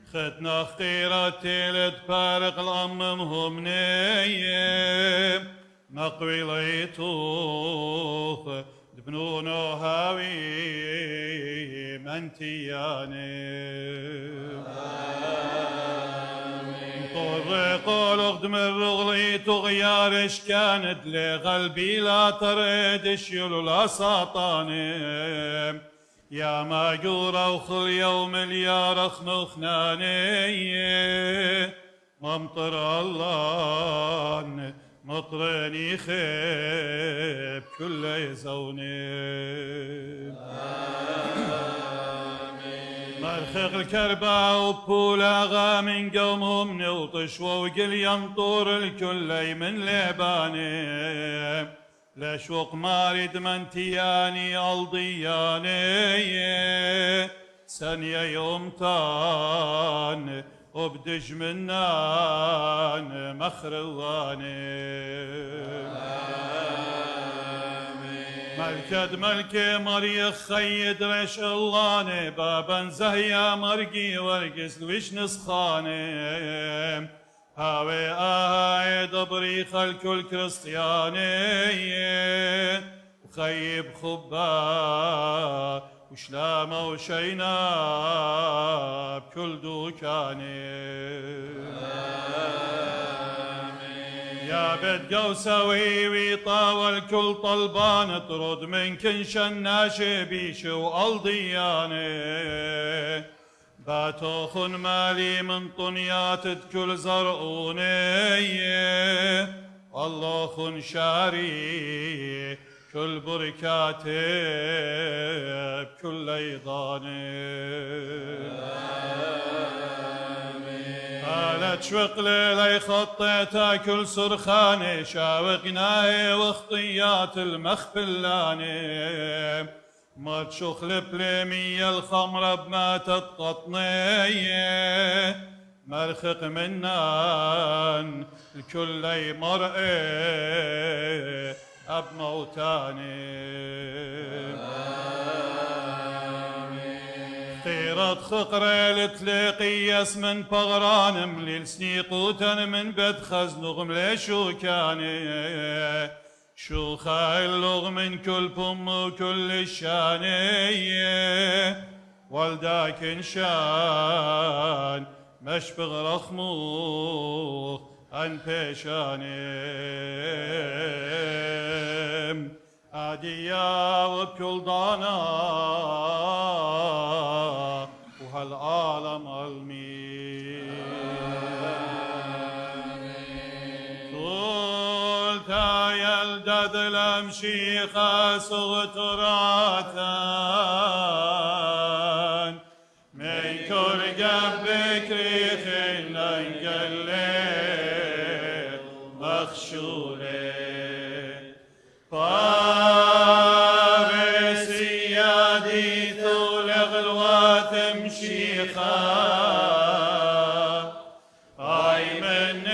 ختنا خيرة تيلت بارق الأمم نيم نقوي ليتوخ دبنونو هاوي منتياني قول اخدم الرغلي تغيارش كانت لقلبي لا تريد شيلو لا ساطاني يا ماجورة وخل يوم اليارخ مخناني ممطر الله مطرني خيب كل يزوني مرخق الكربة وبولاغا من قومهم نوطش ووقل ينطور الكل من لباني لشوق مارد منتياني الضياني سنية يوم تان وبدج منان مخرواني ملكد ملكي مريخ خيد رش اللاني بابا زهيا مرقي ورقس لوش نسخاني هاوي آهاي دبريخ الكل كريستياني وخيب خبا وشلام وشينا بكل دوكاني يا بيت قوسوي ويطاول كل طلبان اطرد من كنشن ناشبيش والضياني باتوخ مالي من طنيات كل زرعوني والله خن شاري كل بركاتي بكل ايضاني قالت شوق ليلي خطيتها كل سرخاني شاوقناي واخطيات المخبلاني ما تشوخ البليمية الخمرة بما تتقطني مرخق منان الكل مرئي أب موتاني خيرت خقري لتلاقي من بغران مليل سنيقوتن من بد خزنغ مليشو كاني شو خايلغ من كل بم وكل الشاني والداك انشان مشبغ رخموخ عن بيشاني عادية وبكل ضانا وهالعالم المين قلت يا الدد الامشيخة صغتراثان من كل قبك ريخنا نقلب مخشولي سيادي ثول غلوات مشيخة هاي من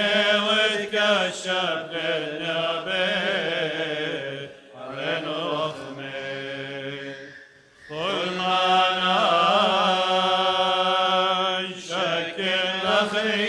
خير